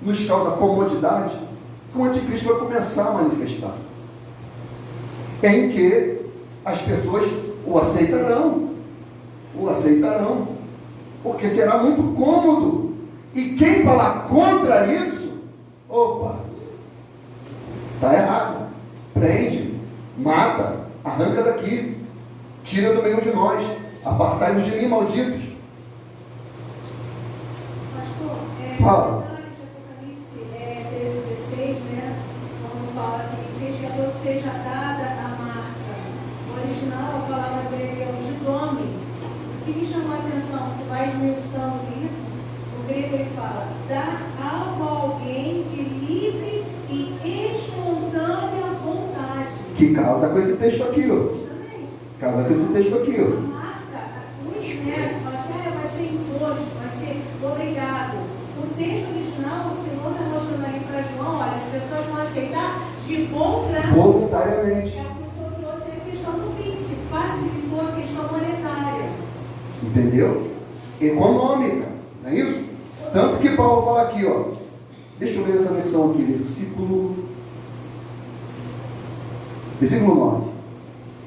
nos causa comodidade, que o anticristo vai começar a manifestar. Em que as pessoas o aceitarão, porque será muito cômodo. E quem falar contra isso, opa, está errado. Prende, mata, arranca daqui, tira do meio de nós, apartai-vos de mim, malditos. Pastor, Fala. Apocalipse 13:16, né? Quando fala assim, fez que a todos seja dada a marca. No original, a palavra grega é o gidome. O que me chamou a atenção, se vai esmiuçando isso, o grego ele fala, dar algo a alguém de livre e espontânea vontade. Que casa com esse texto aqui, ó. Justamente. Casa com esse texto aqui, A ó. marca, o esmero, fala assim, vai ser imposto, vai ser obrigado. O texto original, o Senhor está mostrando ali para João, olha, as pessoas vão aceitar de bom grado. Voluntariamente. A pessoa trouxe a questão do Pix, facilitou a questão monetária. Entendeu? Econômica, não é isso? Tanto que Paulo fala aqui, ó. Deixa eu ler essa versão aqui, versículo 9.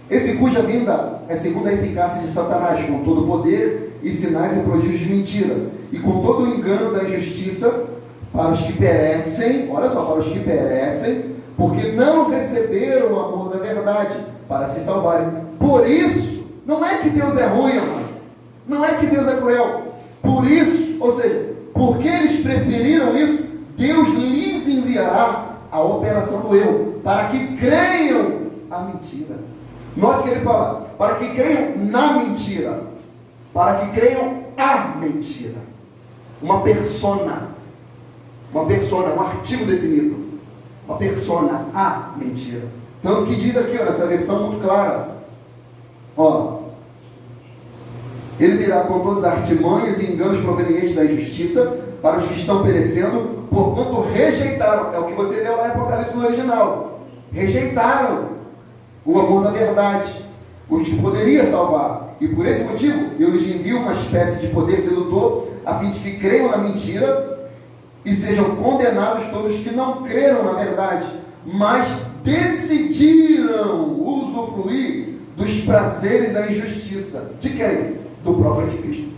Esse cuja vinda é segundo a eficácia de Satanás, com todo poder e sinais e prodígios de mentira, e com todo o engano da injustiça, para os que perecem, olha só, para os que perecem, porque não receberam o amor da verdade para se salvarem. Por isso, não é que Deus é ruim, amado. Não é que Deus é cruel. Por isso, ou seja, porque eles preferiram isso, Deus lhes enviará a operação do eu, para que creiam a mentira. Note que ele fala, para que creiam na mentira, para que creiam a mentira. Uma persona, um artigo definido. Uma persona, a mentira. Tanto que diz aqui, ó, nessa versão muito clara, ó, ele virá com todas as artimanhas e enganos provenientes da injustiça para os que estão perecendo, porquanto rejeitaram, é o que você leu lá em Apocalipse no original, rejeitaram o amor da verdade, os que poderia salvar, e por esse motivo eu lhes envio uma espécie de poder sedutor, a fim de que creiam na mentira e sejam condenados todos que não creram na verdade, mas decidiram usufruir dos prazeres da injustiça. De quem? Do próprio anticristo.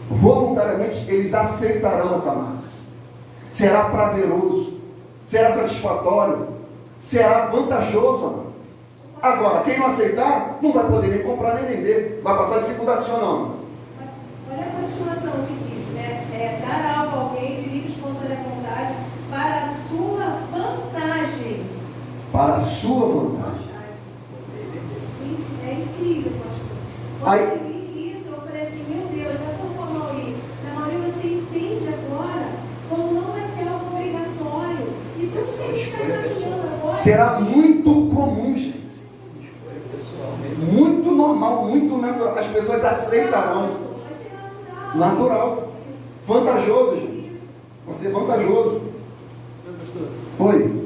Voluntariamente eles aceitarão essa marca. Será prazeroso, será satisfatório, será vantajoso, amado. Agora, quem não aceitar, não vai poder nem comprar nem vender, vai passar dificuldade, sim ou não? Olha a continuação que diz, né? Dar algo a alguém de livre espontânea vontade para a sua vantagem. Para a sua vantagem. Gente, é incrível, pastor. Quando Aí- eu li isso, eu falei assim, meu Deus, não é tão como Mauri. Na Mauri você entende agora como não vai ser algo obrigatório. E tudo que a gente está caminhando agora... Será muito comum, gente. Muito normal, muito natural. As pessoas aceitarão. Vai ser natural. Natural. Vantajoso, gente. Vai ser vantajoso. Meu pastor, Oi.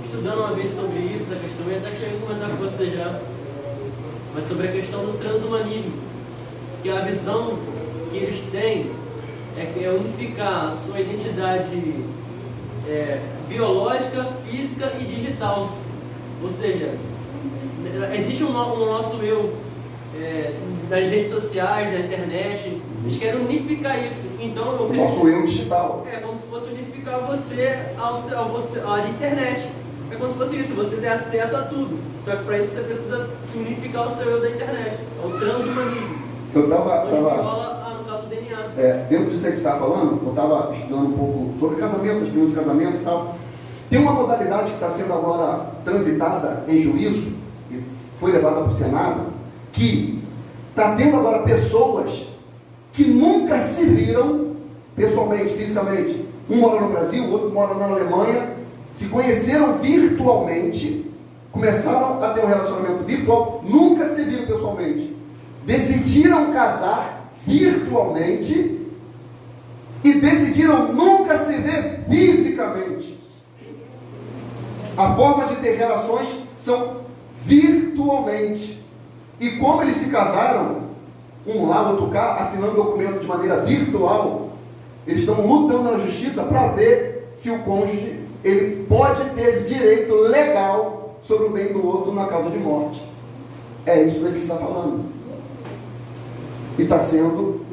estudando uma vez sobre isso, essa questão, eu até cheguei a comentar com você já, mas sobre a questão do transhumanismo, que a visão que eles têm é unificar a sua identidade biológica, física e digital. Ou seja, existe um nosso eu das redes sociais, da internet, eles querem unificar isso. Então, eu creio Nosso eu digital. é como se fosse unificar você à internet. É como se fosse isso, você tem acesso a tudo. Só que para isso você precisa se unificar o seu eu da internet. É o transhumanismo. Eu estava Onde viola, no caso, o DNA. dentro disso aí que você estava falando, eu estava estudando um pouco sobre casamento, as questões de casamento e tal. Tem uma modalidade que está sendo agora transitada em juízo, e foi levada para o Senado, que está tendo agora pessoas que nunca se viram pessoalmente, fisicamente. Um mora no Brasil, o outro mora na Alemanha, se conheceram virtualmente, começaram a ter um relacionamento virtual, nunca se viram pessoalmente. Decidiram casar virtualmente e decidiram nunca se ver fisicamente. A forma de ter relações são virtualmente. E como eles se casaram, um lá, outro cá, assinando documento de maneira virtual, eles estão lutando na justiça para ver se o cônjuge ele pode ter direito legal sobre o bem do outro na causa de morte. É isso aí que está falando. E está sendo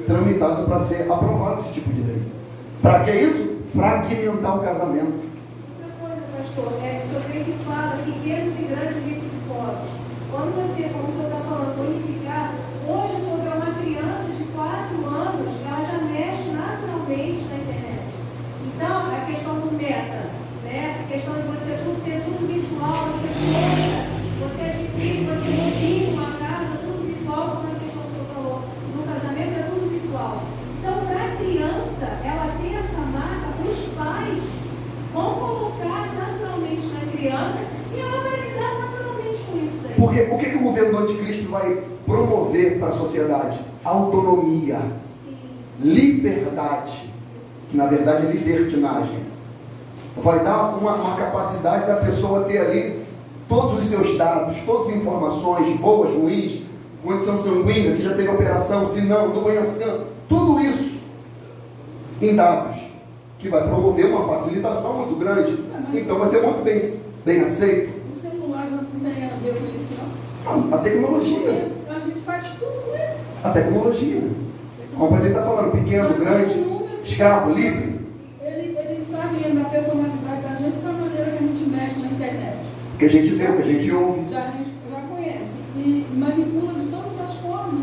tramitado para ser aprovado esse tipo de lei. Para que isso? Fragmentar o casamento. Outra coisa, pastor, sobre o que fala, pequenos e grandes ricos e pobres. Quando você, como o senhor está falando, unificar, hoje sobre uma criança de 4 anos, ela já mexe naturalmente na internet. Então, a questão do meta, né? A questão de você ter tudo virtual, você compra, você adquire, você mobila uma casa, tudo virtual, como a questão que o senhor falou, no casamento é tudo virtual. Então, para a criança, ela ter essa marca, os pais vão colocar naturalmente na criança e ela vai lidar naturalmente com isso daí. Porque o que o governo do anticristo vai promover para a sociedade? Autonomia, liberdade, que na verdade é libertinagem. Vai dar uma capacidade da pessoa ter ali todos os seus dados, todas as informações, boas, ruins, condição sanguínea, se já teve operação, se não, doença, tudo isso em dados, que vai promover uma facilitação muito grande. Então vai ser muito bem aceito. O celular não tem a ver com isso, não? A tecnologia. A gente faz tudo, né? A tecnologia. Como ele está falando, pequeno, grande. O número Escravo, livre. Eles sabem da personalidade da gente da maneira que a gente mexe na internet. O que a gente vê, o que a gente ouve. A gente já conhece. E manipula de todas as formas.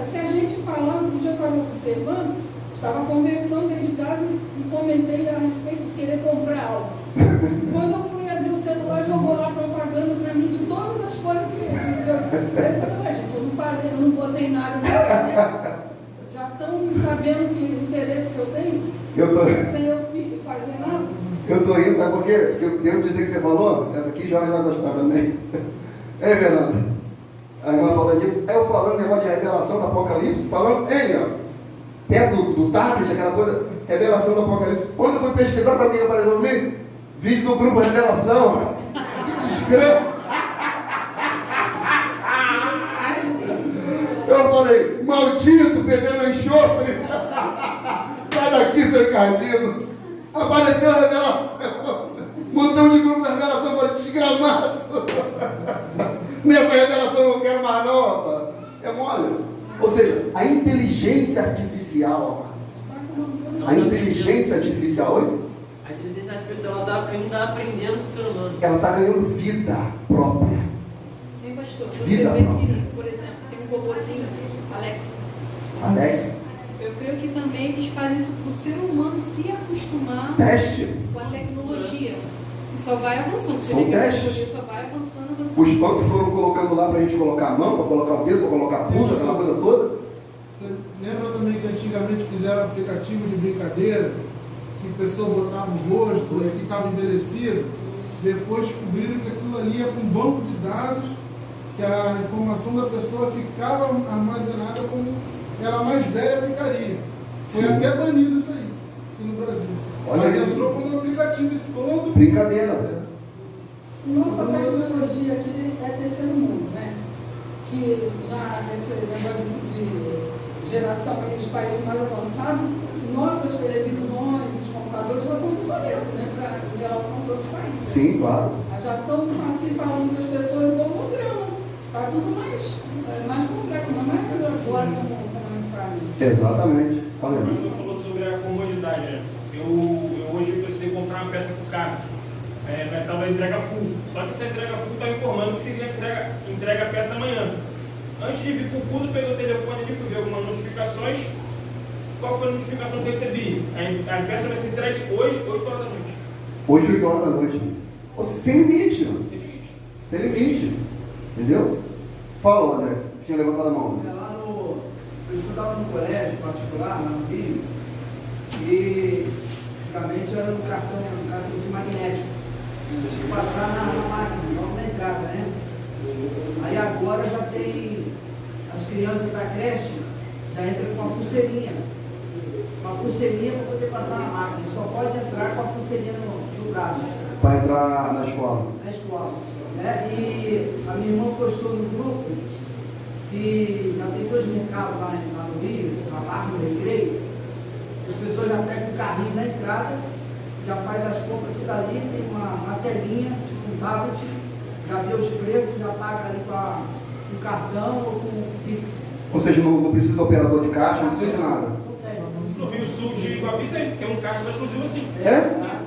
Se a gente falando, um dia eu estava observando, estava conversando dentro de casa e comentei a respeito de querer comprar algo. Quando eu fui abrir o celular, jogou lá propaganda para mim de todas as coisas que eu falei, gente, eu não falei, eu não botei nada na internet. Já estão sabendo que o interesse que eu tenho, sem eu fazer nada. Eu tô rindo, sabe por quê? Porque eu devo dizer que você falou, essa aqui Jorge vai gostar também. É, Fernanda? A irmã falando disso, aí eu falando negócio de revelação do Apocalipse, falando, perto do tablet, aquela coisa, revelação do Apocalipse. Quando eu fui pesquisar, sabe o que apareceu no meio? Vídeo do grupo Revelação. Eu falei, maldito, perdendo enxofre. Sai daqui, seu Ricardinho. Apareceu a revelação. Um montão de grupo da revelação, eu falei, desgramado. Nessa revelação eu não quero mais não, rapaz. É mole. Ou seja, a inteligência artificial, a inteligência artificial, oi? A inteligência artificial ela está aprendendo com o ser humano. Ela está ganhando vida própria. Hein, pastor? Você Vida vê própria. que, por exemplo, tem um robôzinho, Alex. Alex, Eu creio que também eles fazem isso para o ser humano se acostumar teste. com a tecnologia. E só vai avançando. Você São vê que a testes. tecnologia só vai avançando. Os bancos foram colocando lá para a gente colocar a mão, para colocar o dedo, para colocar a pulso, aquela coisa toda. Você lembra também que antigamente fizeram aplicativo de brincadeira, que a pessoa botava o rosto e ficava envelhecido? Depois descobriram que aquilo ali é com um banco de dados, que a informação da pessoa ficava armazenada como ela mais velha ficaria. Foi Sim. até banido isso aí, aqui no Brasil. Olha Mas isso. entrou como um aplicativo todo. Brincadeira. Nossa tecnologia aqui é terceiro mundo, né? Que já esse negócio de geração aí dos países mais avançados, nossas televisões, os computadores já estão obsoletos, né? Para a geração de outros países. Sim, claro. Já estão assim falando com as pessoas em hologramas. Está tudo mais complexo, mais agora como a gente fala. Exatamente. Fala O aí. pastor falou sobre a comodidade, né? Eu hoje precisei comprar uma peça para o carro. Estava entrega full. Só que essa entrega full está informando que seria entrega a peça amanhã. Antes de vir para o culto, peguei o telefone e fui ver algumas notificações. Qual foi a notificação que eu recebi? A peça vai ser entregue hoje, 8 horas da noite. Hoje, 8 horas da noite. Ou seja, sem limite. Sem limite. Sem limite. Entendeu? Fala, André. Tinha levantado a mão. Eu estudava no colégio particular, lá no Rio, e antigamente era um cartão de magnético. Tinha que passar na máquina, logo na entrada, né? Aí agora já tem as crianças da creche, já entram com uma pulseirinha. Uma pulseirinha para poder passar na máquina. Só pode entrar com a pulseirinha no braço. Para entrar na escola. Na escola. Né? E a minha irmã postou no grupo que já tem 2 mercados lá no Rio, na Barra do Recreio. As pessoas já pegam o carrinho na entrada, já faz as compras tudo ali, tem uma telinha, tipo um tablet, já vê os preços, já paga ali com o cartão ou com o Pix. Ou seja, não precisa de operador de caixa, não precisa de nada. No Rio Sul de Guapi tem um caixa exclusivo assim. É?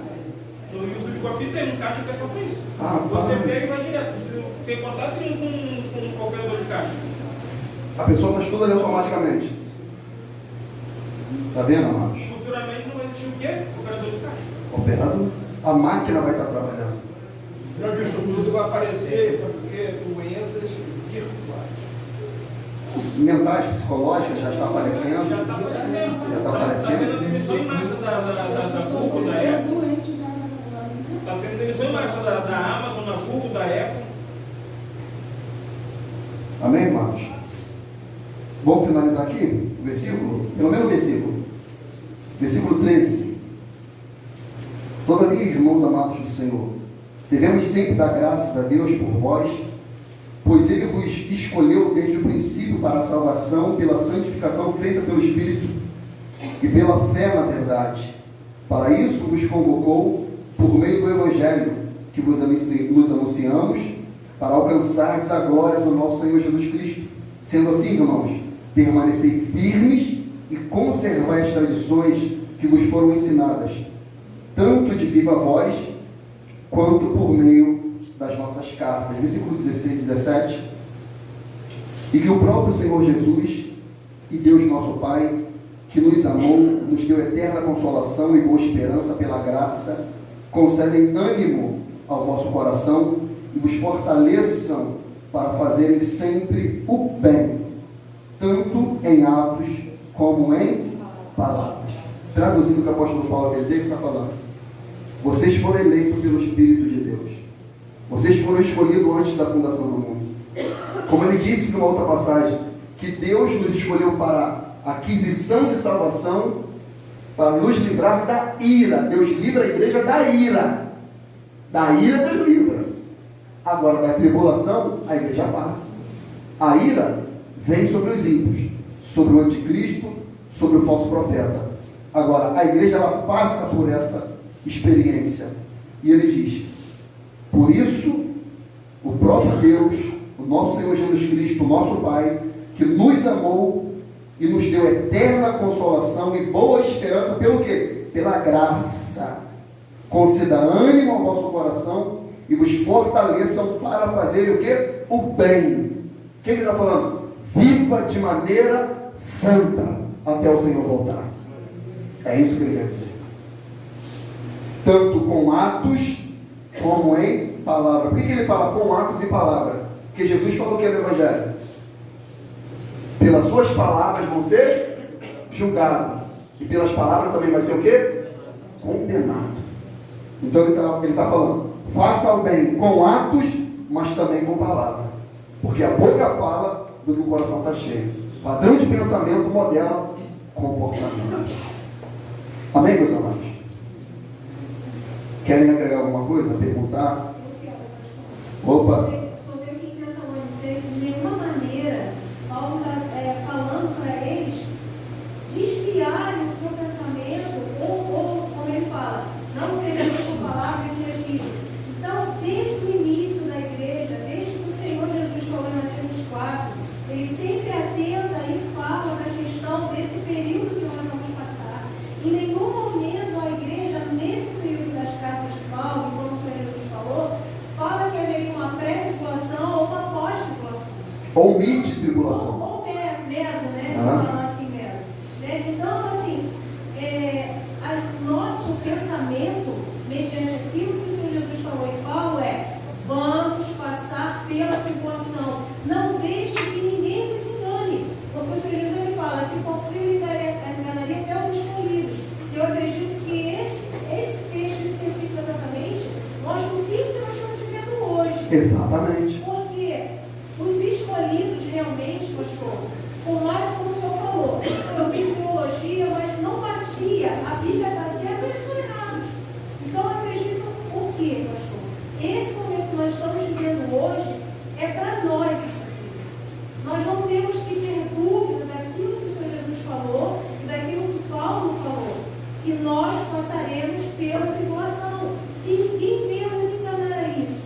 No Rio Sul de Guapi tem um caixa que é só para isso. Ah, Você tá. pega e vai direto. Você tem contato com o operador de caixa. A pessoa faz tudo ali automaticamente. Tá vendo, amados? Futuramente não vai existir o quê? Operador de caixa. Operador. A máquina vai estar trabalhando. Isso tudo vai aparecer, sabe por quê? Doenças virtuais. Mentais, psicológicas, já está aparecendo. Já está aparecendo. Já está Está aparecendo. tendo demissão em massa da Google, da Apple. Está tendo demissão em massa da Amazon, da Google, da Apple. Amém, irmãos? Vamos finalizar aqui o versículo? Pelo menos o versículo. Versículo 13. Todavia, irmãos amados do Senhor, devemos sempre dar graças a Deus por vós, pois Ele vos escolheu desde o princípio para a salvação, pela santificação feita pelo Espírito e pela fé na verdade. Para isso vos convocou por meio do Evangelho que nos anunciamos, para alcançardes a glória do nosso Senhor Jesus Cristo. Sendo assim, irmãos, permanecei firmes e conservai as tradições que vos foram ensinadas, tanto de viva voz, quanto por meio das nossas cartas. Versículo 16 e 17. E que o próprio Senhor Jesus e Deus nosso Pai, que nos amou, nos deu eterna consolação e boa esperança pela graça, concedem ânimo ao vosso coração e vos fortaleçam para fazerem sempre o bem, tanto em atos como em palavras. Traduzindo o que o apóstolo Paulo quer dizer, ele está falando: vocês foram eleitos pelo Espírito de Deus, vocês foram escolhidos antes da fundação do mundo. Como ele disse numa outra passagem, que Deus nos escolheu para a aquisição de salvação, para nos livrar da ira. Deus livra a igreja da ira. Da ira Deus livra. Agora, da tribulação, a igreja passa. A ira vem sobre os ímpios, sobre o anticristo, sobre o falso profeta. Agora, a igreja ela passa por essa experiência. E ele diz: por isso, o próprio Deus, o nosso Senhor Jesus Cristo, o nosso Pai, que nos amou e nos deu eterna consolação e boa esperança, pelo quê? Pela graça. Conceda ânimo ao vosso coração e vos fortaleçam para fazerem o quê? O bem. O que ele está falando? Viva de maneira santa até o Senhor voltar. É isso que ele quer dizer. Tanto com atos como em palavra. Por que ele fala com atos e palavra? Porque Jesus falou que é no Evangelho: pelas suas palavras vão ser julgados, e pelas palavras também vai ser o quê? Condenado. Então ele está falando: faça o bem com atos, mas também com palavra, porque a boca fala do que o coração está cheio. Padrão de pensamento modela comportamento. Amém, meus amados? Querem agregar alguma coisa? Perguntar? Opa! Sobre o que Tessalonicenses, de nenhuma maneira Paulo está falando para eles desviarem o seu pensamento, ou como ele fala, não seja por palavra e aquilo. Então, desde o início da igreja, desde que o Senhor Jesus falou em Mateus 4, ele sempre atenta e fala da questão desse período que nós vamos passar. Em nenhum momento a igreja, nesse período das cartas de Paulo, como o Senhor Jesus falou, fala que haveria uma pré-tribulação ou uma pós-tribulação. Ou mid-tribulação. Ou mesmo, né? Falar assim mesmo. Né? Então, assim, nosso pensamento, mediante aquilo que o Senhor Jesus falou em Paulo, é: vamos passar pela tribulação. Não deixe que ninguém nos engane. Porque o Senhor Jesus ele fala: se for possível, enganaria até os escolhidos. E eu acredito que esse texto específico exatamente mostra o que nós estamos vivendo hoje. Exatamente. Porque os escolhidos realmente, pastor, por mais como o senhor falou, eu fiz teologia, mas não batia, a Bíblia está certa e eles estão errados. Então eu acredito o quê, pastor? Esse momento que nós estamos vivendo hoje é para nós isso aqui. Nós não temos que ter dúvida daquilo que o Senhor Jesus falou e daquilo que Paulo falou, que nós passaremos pela tribulação, que ninguém venha nos enganar a isso.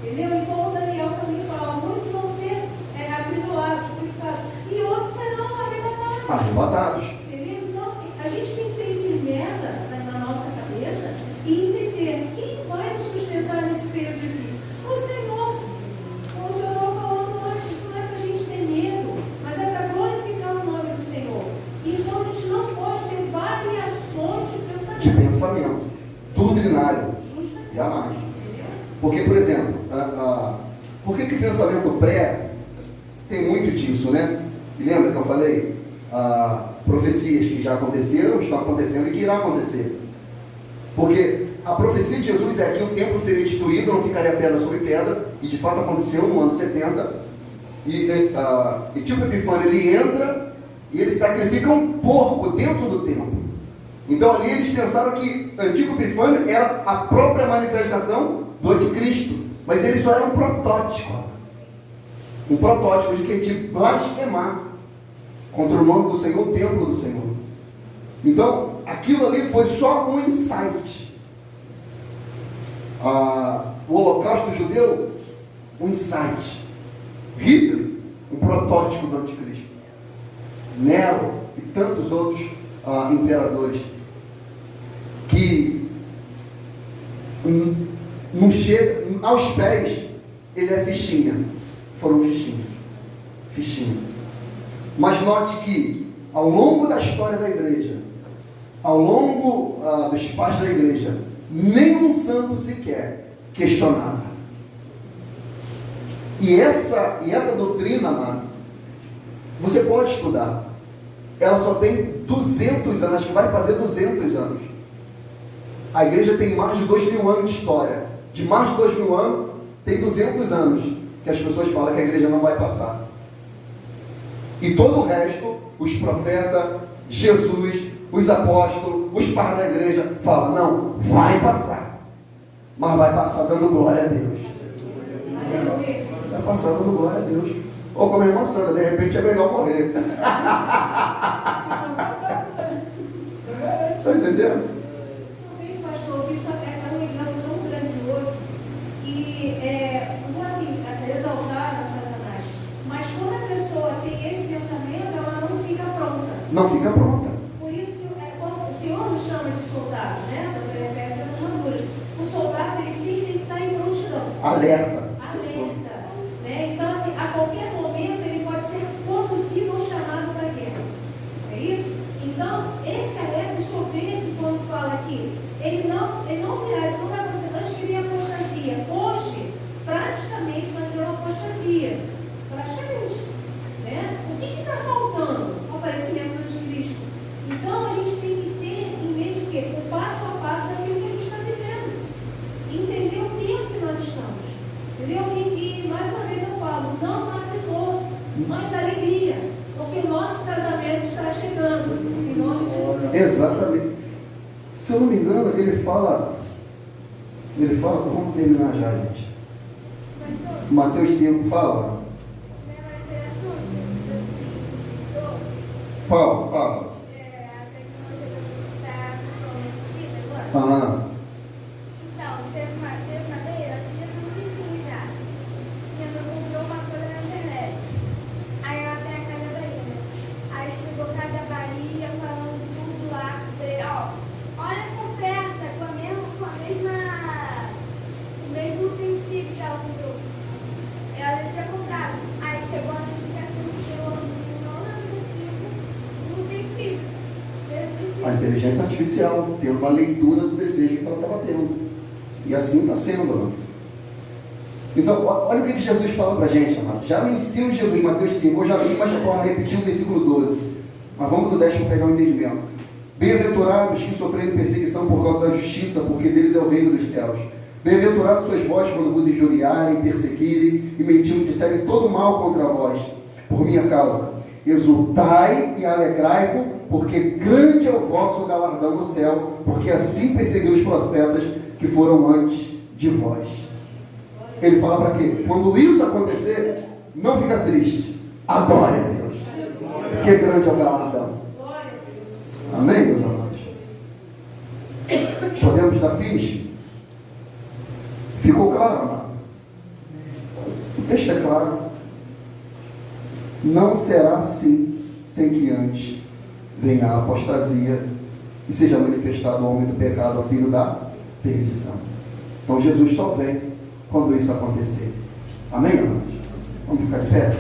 Entendeu? E como o Daniel também fala, muitos vão ser aprisionados, crucificados, e outros serão arrebatados. Arrebatados. Entendeu? Então, a gente tem que ter isso em meta na nossa cabeça e entender quem vai nos sustentar nesse período difícil. O Senhor. Como o Senhor estava falando antes, isso não é para a gente ter medo, mas é para glorificar o nome do Senhor. Então, a gente não pode ter variações de pensamento. Doutrinário. Justamente. Jamais. Porque, por exemplo, por que o pensamento pré tem muito disso, né? E lembra que eu falei? Profecias que já aconteceram, estão acontecendo e que irá acontecer. Porque a profecia de Jesus é que o templo seria destruído, não ficaria pedra sobre pedra, e de fato aconteceu no ano 70. E tipo Epifânio, ele entra e ele sacrifica um porco dentro do templo. Então ali eles pensaram que Antigo Epifânio era a própria manifestação do anticristo, mas ele só era um protótipo de que? De blasfemar contra o nome do Senhor, o templo do Senhor. Então aquilo ali foi só um insight. O holocausto judeu, um insight. Hitler, um protótipo do anticristo. Nero, e tantos outros imperadores, que não chega, aos pés, ele é fichinha. Foram fichinha. Mas note que, ao longo da história da igreja, ao longo dos pais da igreja, nenhum santo sequer questionava. E essa doutrina, amado, você pode estudar. Ela só tem 200 anos, acho que vai fazer 200 anos. A igreja tem mais de 2.000 anos de história. De mais de 2.000 anos, tem 200 anos que as pessoas falam que a igreja não vai passar. E todo o resto, os profetas, Jesus, os apóstolos, os pais da igreja, falam, não, vai passar. Mas vai passar dando glória a Deus. Vai passar dando glória a Deus. Ou como a irmã Sandra, de repente é melhor morrer. Está entendendo? Pastor, isso é um engano tão grandioso que vou assim, exaltar a Satanás. Mas quando a pessoa tem esse pensamento, ela não fica pronta. Não fica pronta. Por isso que quando o Senhor nos chama de soldado, né? Da Efésios, as armaduras. O soldado ele sempre tem que estar em prontidão. Alerta. Né? Então, assim, a qualquer momento ele pode ser conduzido ou chamado para a guerra. É isso? Então, esse alerta, o senhor vê que quando fala aqui, ele não virá, isso não vai acontecer antes que venha a apostasia. Hoje, praticamente, nós vemos a apostasia. Praticamente. Né? O que está faltando? O aparecimento do anticristo. Então, a gente tem que ter em mente o quê? O passo a passo daquilo que a gente está vivendo. Entender o tempo que nós estamos. Entendeu? E mais uma vez eu falo, não há temor, mas alegria. Porque o nosso casamento está chegando. Em nome de Jesus. Exatamente. Se eu não me engano, ele fala, vamos terminar já, gente. Mateus 5 fala. Paulo, fala. Aham. Então, teve uma vez, acho que eu não vivi já. Minha mãe comprou uma coisa na internet. Aí ela tem a Casa Bahia. Aí chegou a Casa Bahia falando tudo lá. Falei, olha essa oferta com o mesmo princípio que ela comprou. Ela já tinha comprado. Aí chegou a notificação que eu não aplicativo no princípio. A inteligência artificial tem uma leitura do desejo que ela estava tendo. E assim está sendo, mano. Então, olha o que Jesus fala para a gente, amado. Já no ensino de Jesus, Mateus 5, eu já vi, mas já torno a repetir o versículo 12. Mas vamos do 10 para pegar o entendimento. Bem-aventurados que sofrem perseguição por causa da justiça, porque deles é o reino dos céus. Bem-aventurados sois vós quando vos injuriarem, perseguirem e mentindo disserem todo mal contra vós, por minha causa. Exultai e alegrai-vos, porque grande é o vosso galardão no céu, porque assim perseguiu os profetas que foram antes de vós. Ele fala para quê? Quando isso acontecer, não fica triste. Adore a Deus. Que grande é o galardão. Amém, meus amados? Podemos dar fim? Ficou claro, amado? O texto é claro. Não será assim, sem que antes venha a apostasia e seja manifestado o homem do pecado, o filho da perdição. Então Jesus só vem quando isso acontecer. Amém, amados? Vamos ficar de pé?